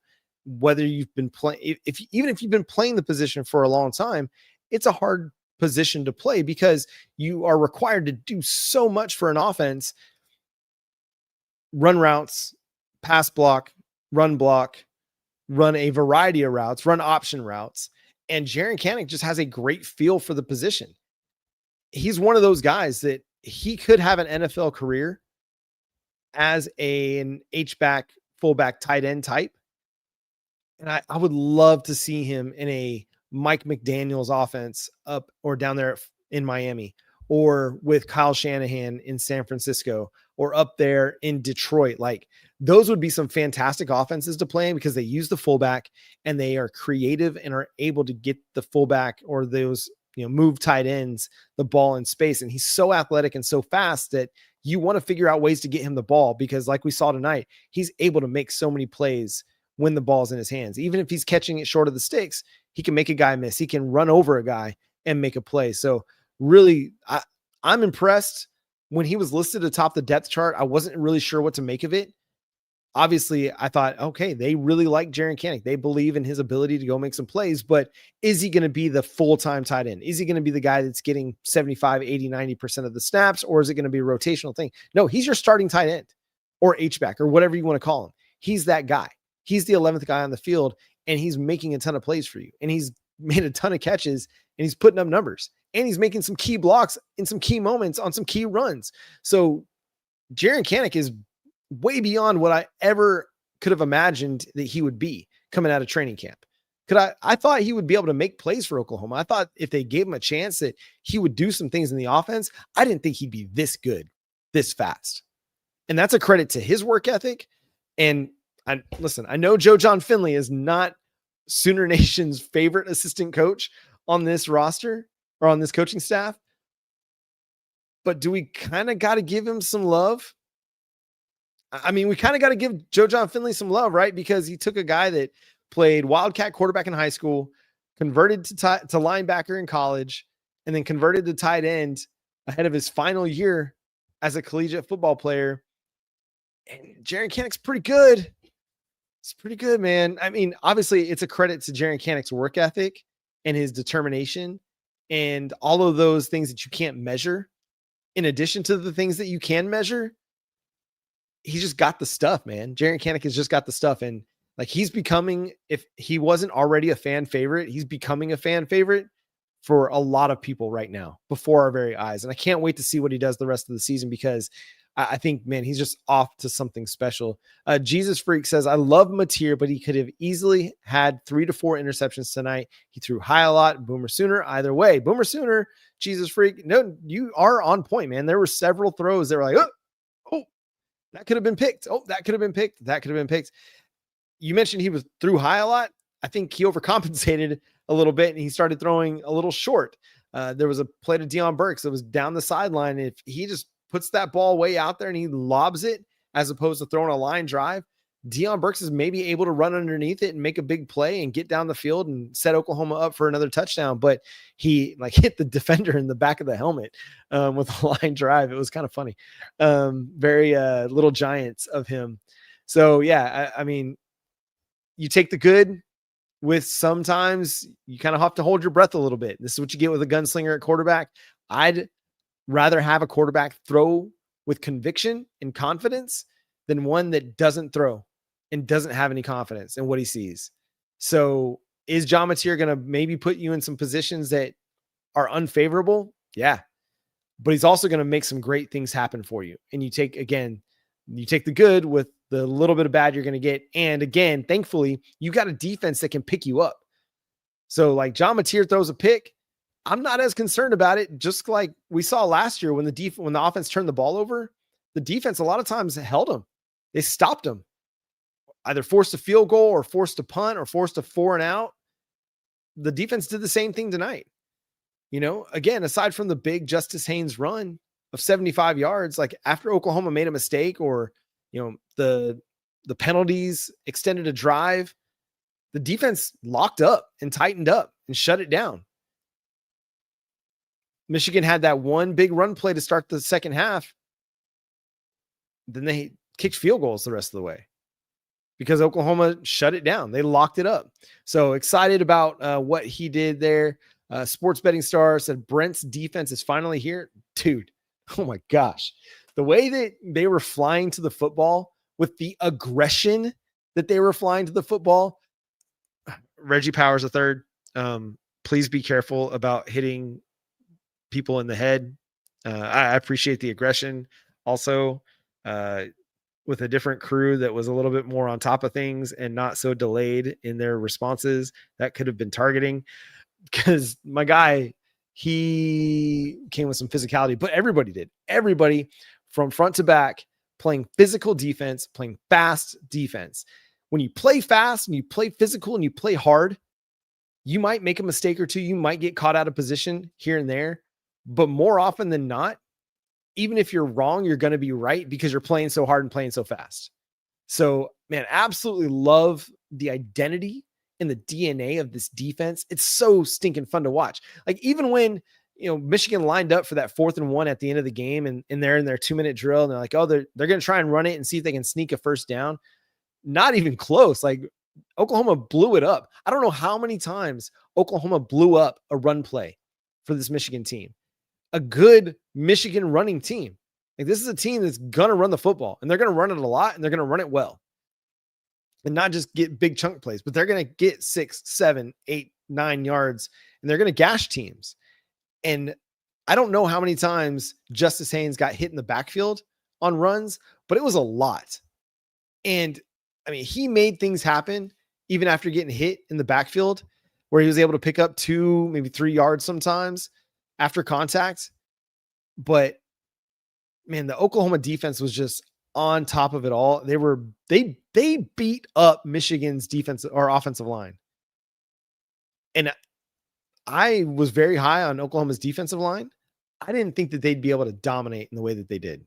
Whether you've been playing, even if you've been playing the position for a long time, it's a hard position to play, because you are required to do so much for an offense: run routes, pass block, run a variety of routes, run option routes. And Jaren Kanak just has a great feel for the position. He's one of those guys that he could have an NFL career as an H-back, fullback, tight end type. And I would love to see him in a Mike McDaniel's offense up or down there in Miami, or with Kyle Shanahan in San Francisco, or up there in Detroit. Like, those would be some fantastic offenses to play in, because they use the fullback and they are creative and are able to get the fullback or those, move tight ends the ball in space. And he's so athletic and so fast that you want to figure out ways to get him the ball, because like we saw tonight, he's able to make so many plays when the ball's in his hands. Even if he's catching it short of the sticks, he can make a guy miss. He can run over a guy and make a play. So really, I'm impressed. when he was listed atop the depth chart, I wasn't really sure what to make of it. Obviously, I thought, okay, they really like Jaren Kanak. They believe in his ability to go make some plays, but is he going to be the full-time tight end? Is he going to be the guy that's getting 75, 80, 90% of the snaps, or is it going to be a rotational thing? No, he's your starting tight end or H-back or whatever you want to call him. He's that guy. He's the 11th guy on the field, and he's making a ton of plays for you. And he's made a ton of catches, and he's putting up numbers. And he's making some key blocks in some key moments on some key runs. So Jaren Kanak is way beyond what I ever could have imagined that he would be coming out of training camp. I thought he would be able to make plays for Oklahoma. I thought if they gave him a chance that he would do some things in the offense. I didn't think he'd be this good, this fast. And that's a credit to his work ethic. And I know Joe John Finley is not Sooner Nation's favorite assistant coach on this roster or on this coaching staff, but do we kind of got to give him some love? I mean, we kind of got to give Joe John Finley some love, right? Because he took a guy that played Wildcat quarterback in high school, converted to linebacker in college, and then converted to tight end ahead of his final year as a collegiate football player. And Jaren Kanak's pretty good. It's pretty good, man. I mean, obviously, it's a credit to Jaren Kanak's work ethic and his determination and all of those things that you can't measure. In addition to the things that you can measure, he's just got the stuff, man. Jaren Kanak has just got the stuff. And like, he's becoming, if he wasn't already a fan favorite, he's becoming a fan favorite for a lot of people right now before our very eyes. And I can't wait to see what he does the rest of the season, because I think, man, he's just off to something special. Jesus Freak says, I love Mateer, but he could have easily had 3 to 4 interceptions tonight. He threw high a lot. Boomer Sooner. Either way, Boomer Sooner, Jesus Freak. No, you are on point, man. There were several throws that were like, oh, that could have been picked. Oh, that could have been picked. That could have been picked. You mentioned he was threw high a lot. I think he overcompensated a little bit and he started throwing a little short. There was a play to Deion Burks that was down the sideline. If he just puts that ball way out there and he lobs it as opposed to throwing a line drive, Deion Burks is maybe able to run underneath it and make a big play and get down the field and set Oklahoma up for another touchdown. But he like hit the defender in the back of the helmet with a line drive. It was kind of funny. Very Little Giants of him. So yeah, I mean, you take the good with, sometimes you kind of have to hold your breath a little bit. This is what you get with a gunslinger at quarterback. I'd rather have a quarterback throw with conviction and confidence than one that doesn't throw and doesn't have any confidence in what he sees. So is John Mateer going to maybe put you in some positions that are unfavorable? Yeah. But he's also going to make some great things happen for you. And you take the good with the little bit of bad you're going to get. And again, thankfully, you got a defense that can pick you up. So like John Mateer throws a pick, I'm not as concerned about it. Just like we saw last year when the offense turned the ball over, the defense a lot of times held them. They stopped them, either forced a field goal or forced a punt or forced a 4 and out. The defense did the same thing tonight. You know, again, aside from the big Justice Haynes run of 75 yards, like after Oklahoma made a mistake or, you know, the penalties extended a drive, the defense locked up and tightened up and shut it down. Michigan had that one big run play to start the second half. Then they kicked field goals the rest of the way because Oklahoma shut it down. They locked it up. So excited about what he did there. Sports Betting Star said Brent's defense is finally here. Dude, oh my gosh. The way that they were flying to the football with the aggression that they were flying to the football. Reggie Powers III. Please be careful about hitting people in the head. I appreciate the aggression. Also, with a different crew that was a little bit more on top of things and not so delayed in their responses, that could have been targeting, because my guy, he came with some physicality, but everybody did. Everybody from front to back playing physical defense, playing fast defense. When you play fast and you play physical and you play hard, you might make a mistake or two. You might get caught out of position here and there, but more often than not, even if you're wrong, you're going to be right because you're playing so hard and playing so fast. So, man, absolutely love the identity and the DNA of this defense. It's so stinking fun to watch. Like, even when, Michigan lined up for that 4th and 1 at the end of the game, and they're in their 2-minute drill, and they're like, oh, they're going to try and run it and see if they can sneak a first down. Not even close. Like, Oklahoma blew it up. I don't know how many times Oklahoma blew up a run play for this Michigan team. A good Michigan running team. Like, this is a team that's going to run the football, and they're going to run it a lot, and they're going to run it well. And not just get big chunk plays, but they're going to get 6, 7, 8, 9 yards, and they're going to gash teams. And I don't know how many times Justice Haynes got hit in the backfield on runs, but it was a lot. And I mean, he made things happen even after getting hit in the backfield, where he was able to pick up 2, maybe 3 yards sometimes after contact. But man, the Oklahoma defense was just on top of it all. They beat up Michigan's defense or offensive line. And I was very high on Oklahoma's defensive line. I didn't think that they'd be able to dominate in the way that they did,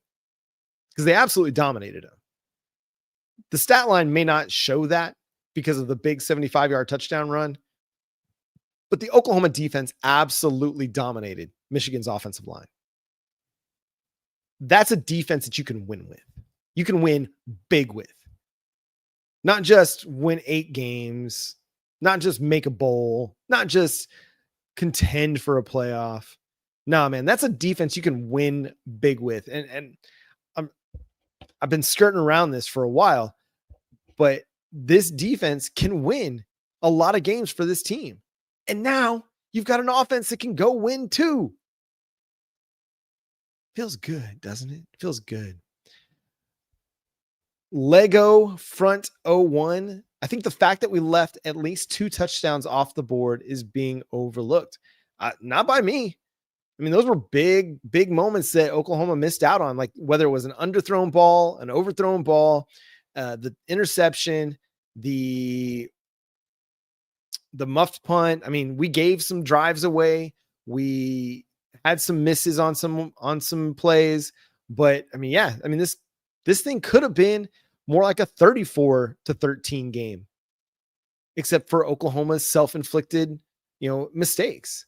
because they absolutely dominated them. The stat line may not show that because of the big 75-yard touchdown run, but the Oklahoma defense absolutely dominated Michigan's offensive line. That's a defense that you can win with. You can win big with. Not just win 8 games, not just make a bowl, not just contend for a playoff. No, man, that's a defense you can win big with. And I've been skirting around this for a while, but this defense can win a lot of games for this team. And now you've got an offense that can go win too. Feels good, doesn't it? Feels good. Lego front 01. I think the fact that we left at least 2 touchdowns off the board is being overlooked. Not by me. I mean, those were big, big moments that Oklahoma missed out on, like whether it was an underthrown ball, an overthrown ball, the interception, the muffed punt. I mean, we gave some drives away. We had some misses on some plays, but I mean, yeah, I mean, this thing could have been more like a 34-13 game, except for Oklahoma's self-inflicted, mistakes.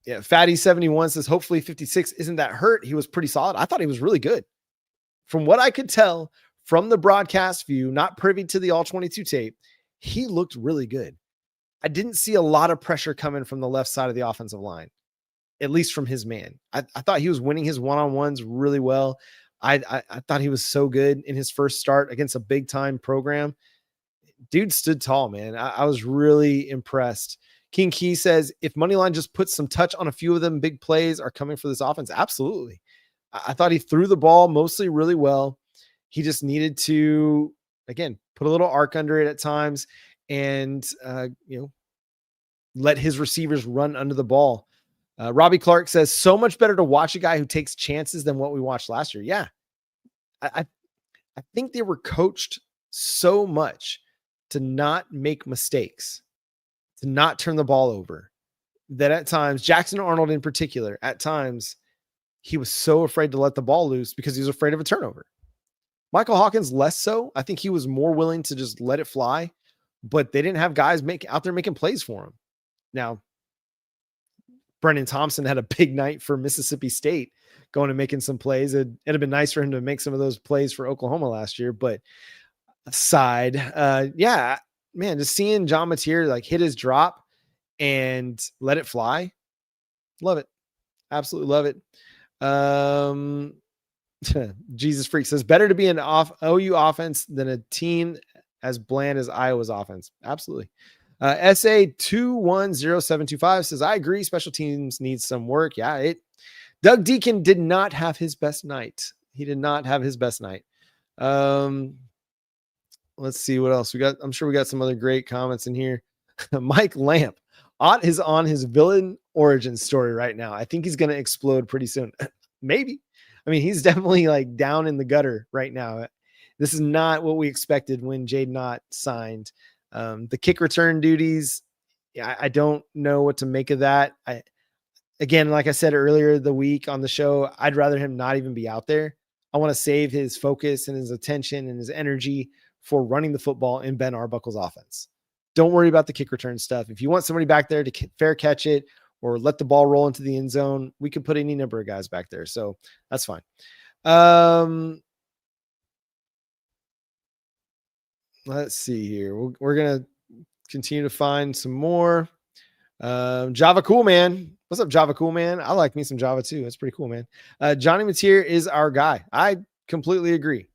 Yeah, Fatty71 says, hopefully 56 isn't that hurt. He was pretty solid. I thought he was really good. From what I could tell from the broadcast view, not privy to the all 22 tape, he looked really good. I didn't see a lot of pressure coming from the left side of the offensive line, at least from his man. I thought he was winning his one-on-ones really well. I thought he was so good in his first start against a big-time program. Dude stood tall, man. I was really impressed. King Key says, if Moneyline just puts some touch on a few of them, big plays are coming for this offense. Absolutely. I thought he threw the ball mostly really well. He just needed to, again, put a little arc under it at times and, let his receivers run under the ball. Robbie Clark says, so much better to watch a guy who takes chances than what we watched last year. Yeah. I think they were coached so much to not make mistakes, to not turn the ball over, that at times, Jackson Arnold in particular, at times, he was so afraid to let the ball loose because he was afraid of a turnover. Michael Hawkins less so. I think he was more willing to just let it fly, but they didn't have guys out there making plays for him. Now, Brennan Thompson had a big night for Mississippi State, going and making some plays. It'd have been nice for him to make some of those plays for Oklahoma last year, but aside, yeah, man, just seeing John Mateer like hit his drop and let it fly. Love it. Absolutely love it. Jesus Freak says, better to be an OU offense than a team as bland as Iowa's offense. Absolutely. SA210725 says, I agree. Special teams needs some work. Yeah. Doug Deacon did not have his best night. He did not have his best night. Let's see what else we got. I'm sure we got some other great comments in here. Mike Lamp. Ott is on his villain origin story right now. I think he's going to explode pretty soon. Maybe. I mean, he's definitely like down in the gutter right now. This is not what we expected when Jaden Ott signed. The kick return duties, I don't know what to make of that. Again, like I said earlier the week on the show, I'd rather him not even be out there. I want to save his focus and his attention and his energy for running the football in Ben Arbuckle's offense. Don't worry about the kick return stuff. If you want somebody back there to fair catch it, or let the ball roll into the end zone. We could put any number of guys back there. So that's fine. Let's see here. We're going to continue to find some more. Java Cool Man. What's up, Java Cool Man? I like me some Java too. That's pretty cool, man. Johnny Mateer is our guy. I completely agree.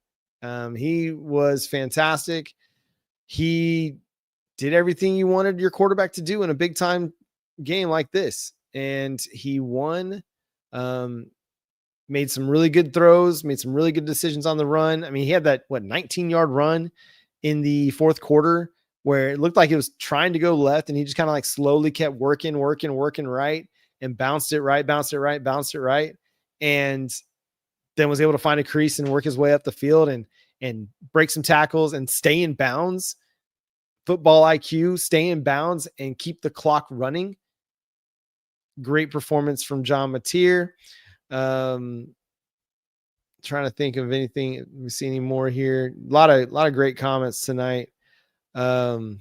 He was fantastic. He did everything you wanted your quarterback to do in a big time game like this. And he won. Made some really good throws, made some really good decisions on the run. I mean, he had that 19-yard run in the fourth quarter where it looked like it was trying to go left, and he just kind of like slowly kept working right, and bounced it right, and then was able to find a crease and work his way up the field and break some tackles and stay in bounds. Football IQ, stay in bounds and keep the clock running. Great performance from John Mateer. Trying to think of anything. We see any more here. A lot of great comments tonight. Joe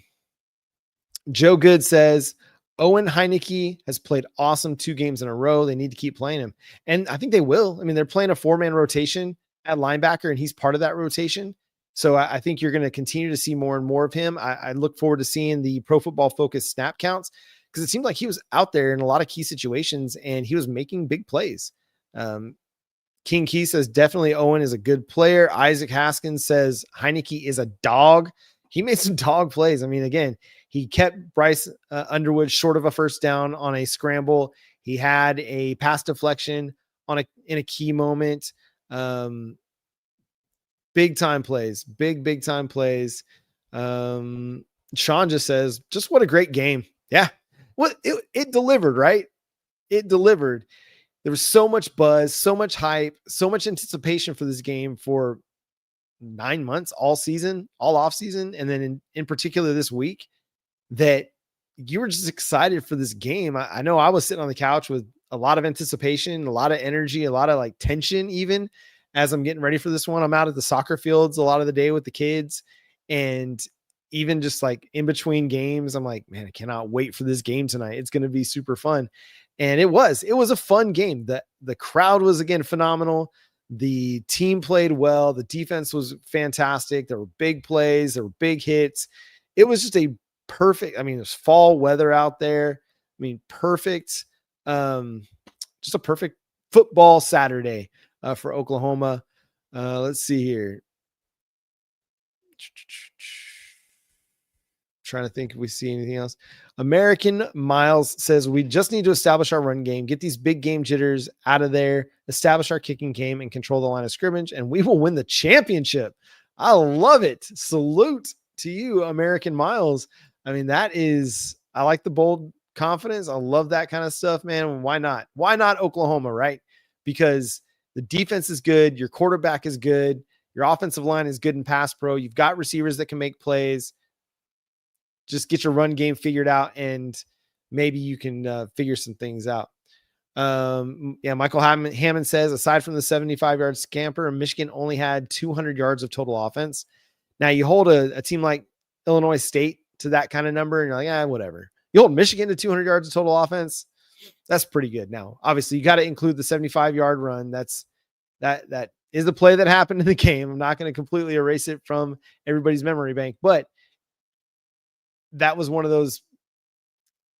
Good says Owen Heineke has played awesome 2 games in a row. They need to keep playing him, and I think they will. I mean, they're playing a 4-man rotation at linebacker, and he's part of that rotation. So I think you're going to continue to see more and more of him. I look forward to seeing the Pro Football Focus snap counts, because it seemed like he was out there in a lot of key situations and he was making big plays. King Key says definitely Owen is a good player. Isaac Haskins says Heineke is a dog. He made some dog plays. I mean, again, he kept Bryce Underwood short of a first down on a scramble. He had a pass deflection in a key moment. Big time plays, big time plays. Sean just says, just what a great game. Yeah. Well, it delivered, right? It delivered. There was so much buzz, so much hype, so much anticipation for this game for 9 months, all season, all off season. And then in particular this week, that you were just excited for this game. I know I was sitting on the couch with a lot of anticipation, a lot of energy, a lot of like tension, even as I'm getting ready for this one. I'm out at the soccer fields a lot of the day with the kids, and even just like in between games, I'm like, man, I cannot wait for this game tonight. It's going to be super fun. And it was a fun game. The crowd was again phenomenal. The team played well. The defense was fantastic. There were big plays. There were big hits. It was just a perfect, I mean, there's fall weather out there. I mean, perfect. Just a perfect football Saturday for Oklahoma. Let's see here. Trying to think if we see anything else. American Miles says we just need to establish our run game, get these big game jitters out of there, establish our kicking game, and control the line of scrimmage, and we will win the championship. I love it. Salute to you, American Miles. I mean, I like the bold confidence. I love that kind of stuff, man. Why not? Why not Oklahoma, right? Because the defense is good. Your quarterback is good. Your offensive line is good in pass pro. You've got receivers that can make plays. Just get your run game figured out, and maybe you can figure some things out. Michael Hammond says, aside from the 75-yard scamper, Michigan only had 200 yards of total offense. Now, you hold a team like Illinois State to that kind of number, and you're like, whatever. You hold Michigan to 200 yards of total offense, that's pretty good. Now, obviously, you got to include the 75-yard run. That is the play that happened in the game. I'm not going to completely erase it from everybody's memory bank, but that was one of those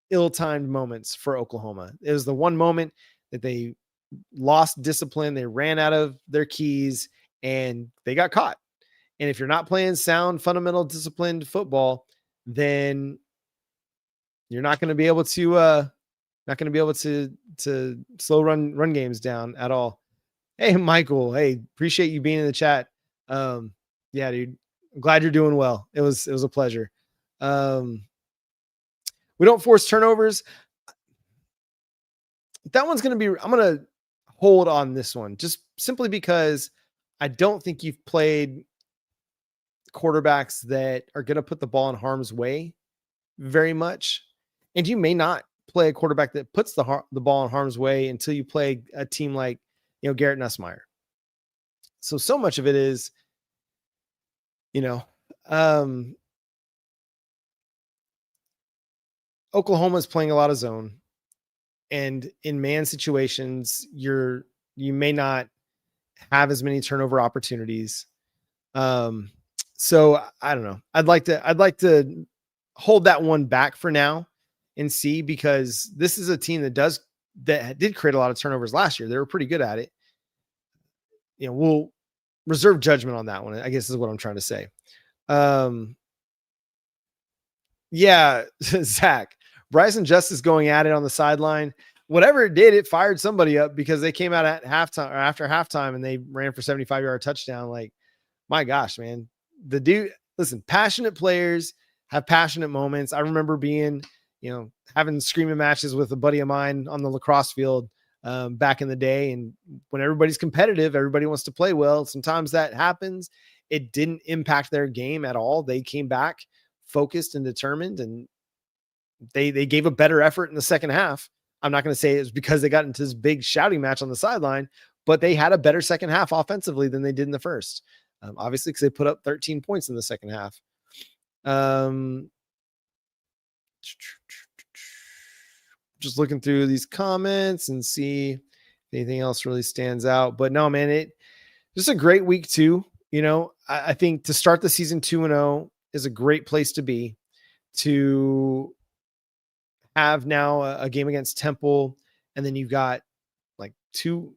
ill-timed moments for Oklahoma. It was the one moment that they lost discipline. They ran out of their keys and they got caught. And if you're not playing sound, fundamental, disciplined football, then you're not going to be able to slow run games down at all. Hey, Michael. Hey, appreciate you being in the chat. Yeah, dude. I'm glad you're doing well. It was a pleasure. We don't force turnovers. That one's going to be, I'm going to hold on this one just simply because I don't think you've played quarterbacks that are going to put the ball in harm's way very much. And you may not play a quarterback that puts the ball in harm's way until you play a team like, Garrett Nussmeier. So much of it is, Oklahoma is playing a lot of zone. And in man situations, you may not have as many turnover opportunities. So I don't know. I'd like to hold that one back for now and see, because this is a team that did create a lot of turnovers last year. They were pretty good at it. We'll reserve judgment on that one, I guess is what I'm trying to say. Yeah, Zach, Bryson Justice going at it on the sideline. Whatever it did, it fired somebody up, because they came out at halftime or after halftime and they ran for 75-yard touchdown. Like, my gosh, man, the dude, listen, passionate players have passionate moments. I remember being, having screaming matches with a buddy of mine on the lacrosse field back in the day. And when everybody's competitive, everybody wants to play well. Sometimes that happens. It didn't impact their game at all. They came back focused and determined, and they gave a better effort in the second half. I'm not going to say it was because they got into this big shouting match on the sideline, but they had a better second half offensively than they did in the first. Obviously, because they put up 13 points in the second half. Just looking through these comments and see if anything else really stands out. But no, man, just a great week too. I think to start the season 2-0 is a great place to be. To have now a game against Temple, and then you've got like 2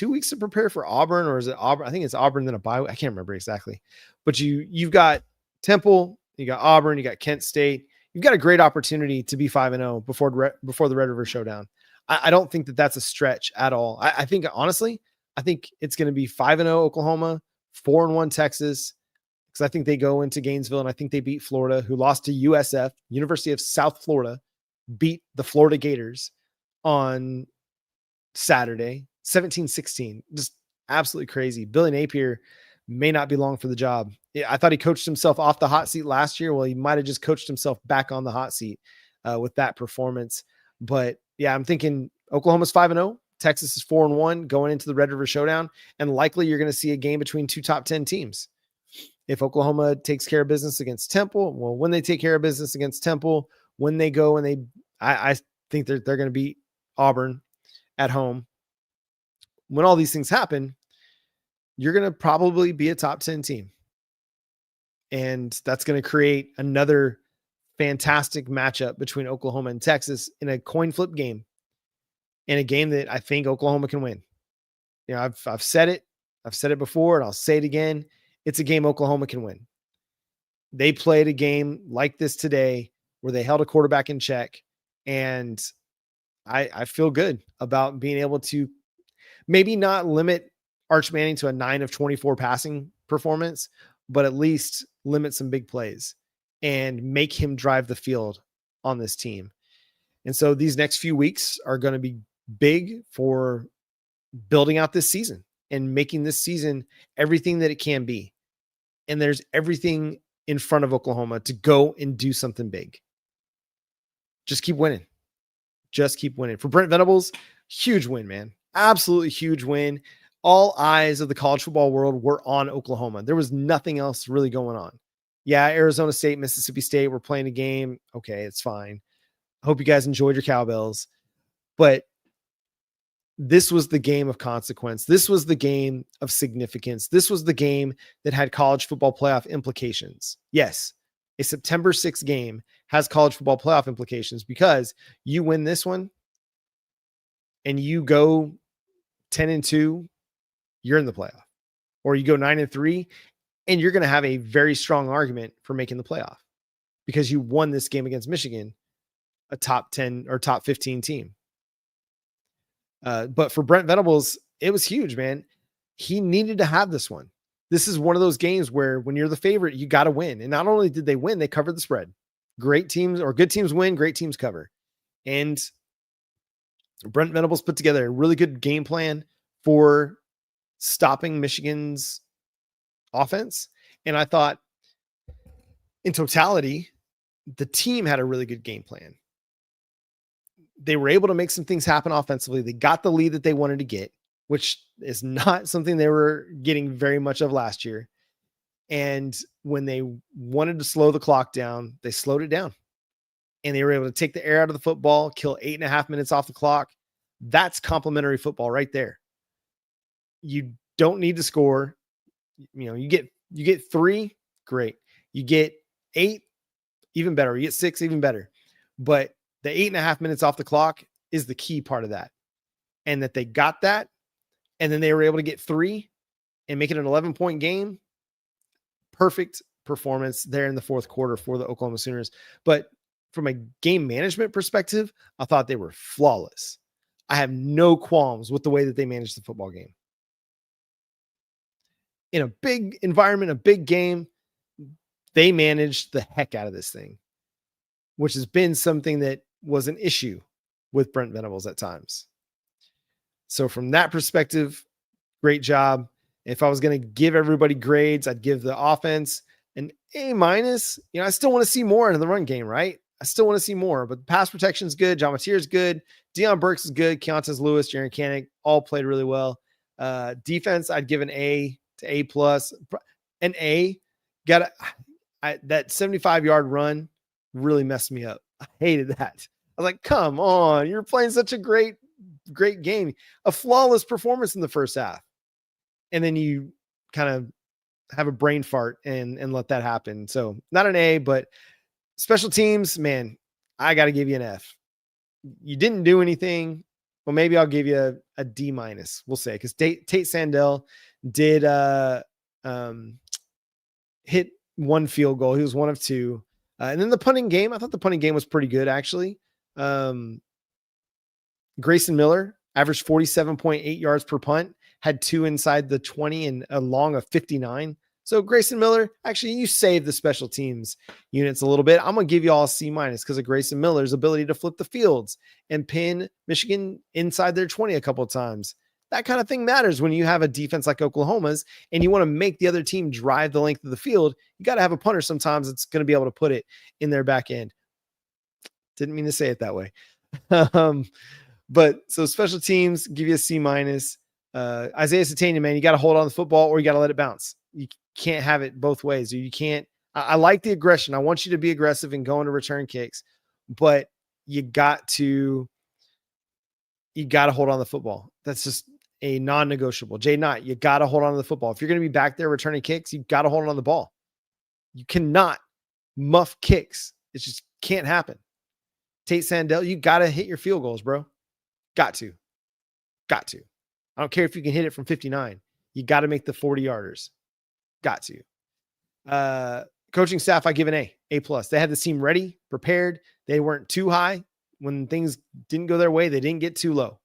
weeks to prepare for Auburn, or is it Auburn? I think it's Auburn, then a bye. I can't remember exactly, but you've got Temple, you got Auburn, you got Kent State. You've got a great opportunity to be 5-0 before the Red River Showdown. I don't think that that's a stretch at all. I think, honestly, it's going to be 5-0 Oklahoma, 4-1 Texas, because I think they go into Gainesville, and I think they beat Florida, who lost to USF, University of South Florida, beat the Florida Gators on Saturday, 17-16. Just absolutely crazy. Billy Napier may not be long for the job. I thought he coached himself off the hot seat last year. Well, he might have just coached himself back on the hot seat with that performance. But yeah, I'm thinking Oklahoma's 5-0, Texas is 4-1 going into the Red River Showdown, and likely you're going to see a game between 2 top 10 teams. If Oklahoma takes care of business against Temple, well, when they take care of business against Temple, when they go and I think they're going to beat Auburn at home. When all these things happen, you're going to probably be a top 10 team. And that's going to create another fantastic matchup between Oklahoma and Texas in a coin flip game, in a game that I think Oklahoma can win. I've said it. I've said it before, and I'll say it again. It's a game Oklahoma can win. They played a game like this today where they held a quarterback in check, and I feel good about being able to maybe not limit Arch Manning to a 9 of 24 passing performance, but at least limit some big plays and make him drive the field on this team. And so these next few weeks are going to be big for building out this season and making this season everything that it can be. And there's everything in front of Oklahoma to go and do something big. Just keep winning. Just keep winning. For Brent Venables, huge win, man. Absolutely huge win. All eyes of the college football world were on Oklahoma. There was nothing else really going on. Yeah, Arizona State, Mississippi State were playing a game. Okay, it's fine. I hope you guys enjoyed your cowbells. But this was the game of consequence. This was the game of significance. This was the game that had college football playoff implications. Yes, a September 6th game has college football playoff implications, because you win this one and you go 10-2, you're in the playoff. Or you go 9-3, and you're going to have a very strong argument for making the playoff, because you won this game against Michigan, a top 10 or top 15 team. But for Brent Venables, it was huge, man. He needed to have this one. This is one of those games where when you're the favorite, you got to win. And not only did they win, they covered the spread. Great teams, or good teams win, great teams cover. And Brent Venables put together a really good game plan for stopping Michigan's offense. And I thought, in totality, the team had a really good game plan. They were able to make some things happen offensively. They got the lead that they wanted to get, which is not something they were getting very much of last year. And when they wanted to slow the clock down, they slowed it down. and they were able to take the air out of the football, kill 8.5 minutes off the clock. That's complimentary football right there. You don't need to score. You get 3, great. You get 8, even better. You get 6, even better. But the 8.5 minutes off the clock is the key part of that. And that they got that, and then they were able to get 3 and make it an 11-point game. Perfect performance there in the fourth quarter for the Oklahoma Sooners. But from a game management perspective, I thought they were flawless. I have no qualms with the way that they managed the football game. In a big environment, a big game, they managed the heck out of this thing, which has been something that was an issue with Brent Venables at times. So from that perspective, great job. If I was going to give everybody grades, I'd give the offense an A-. I still want to see more in the run game, right? I still want to see more, but pass protection is good. John Mateer is good. Deion Burks is good. Keontae Lewis, Jaren Kanak, all played really well. Defense, I'd give an A to A+. An A. That 75-yard run really messed me up. I hated that. I was like, come on, you're playing such a great game. A flawless performance in the first half. And then you kind of have a brain fart and let that happen. So not an A, but special teams, man, I got to give you an F. You didn't do anything. Well, maybe I'll give you a D-. We'll say, because Tate Sandell did hit 1 field goal. He was 1 of 2. And then the punting game, I thought the punting game was pretty good, actually. Grayson Miller averaged 47.8 yards per punt, had 2 inside the 20 and a long of 59. So Grayson Miller, actually, you saved the special teams units a little bit. I'm going to give you all a C- because of Grayson Miller's ability to flip the fields and pin Michigan inside their 20 a couple of times. That kind of thing matters when you have a defense like Oklahoma's and you want to make the other team drive the length of the field. You got to have a punter sometimes that's going to be able to put it in their back end. Didn't mean to say it that way. But so special teams, give you a C-. Isaiah Satania, man, you got to hold on the football or you got to let it bounce. You can't have it both ways. You can't. I like the aggression. I want you to be aggressive and go into return kicks, but you got to hold on the football. That's just a non-negotiable. Jay Knott, you got to hold on to the football. If you're going to be back there returning kicks, you got to hold on the ball. You cannot muff kicks. It just can't happen. Tate Sandell, you got to hit your field goals, bro. Got to. I don't care if you can hit it from 59. You got to make the 40-yarders. Got to. Coaching staff, I give an A+. They had the team ready, prepared. They weren't too high. When things didn't go their way, they didn't get too low.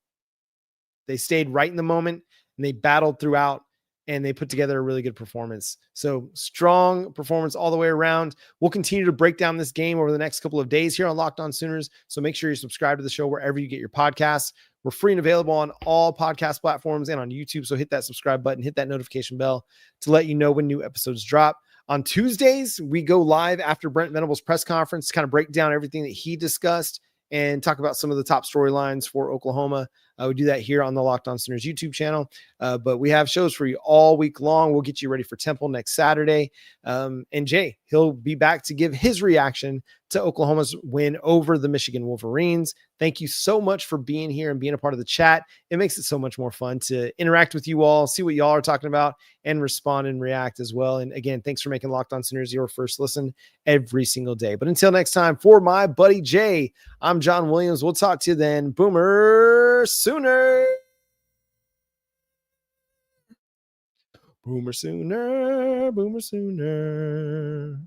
They stayed right in the moment and they battled throughout and they put together a really good performance. So strong performance all the way around. We'll continue to break down this game over the next couple of days here on Locked On Sooners. So make sure you subscribe to the show wherever you get your podcasts. We're free and available on all podcast platforms and on YouTube. So hit that subscribe button, hit that notification bell to let you know when new episodes drop. On Tuesdays, we go live after Brent Venables' press conference to kind of break down everything that he discussed and talk about some of the top storylines for Oklahoma. We do that here on the Locked On Sooners YouTube channel. But we have shows for you all week long. We'll get you ready for Temple next Saturday. And Jay, he'll be back to give his reaction to Oklahoma's win over the Michigan Wolverines. Thank you so much for being here and being a part of the chat. It makes it so much more fun to interact with you all, see what y'all are talking about, and respond and react as well. And again, thanks for making Locked On Sooners your first listen every single day. But until next time, for my buddy Jay, I'm John Williams. We'll talk to you then. Boomer Sooner. Boomer Sooner. Boomer Sooner.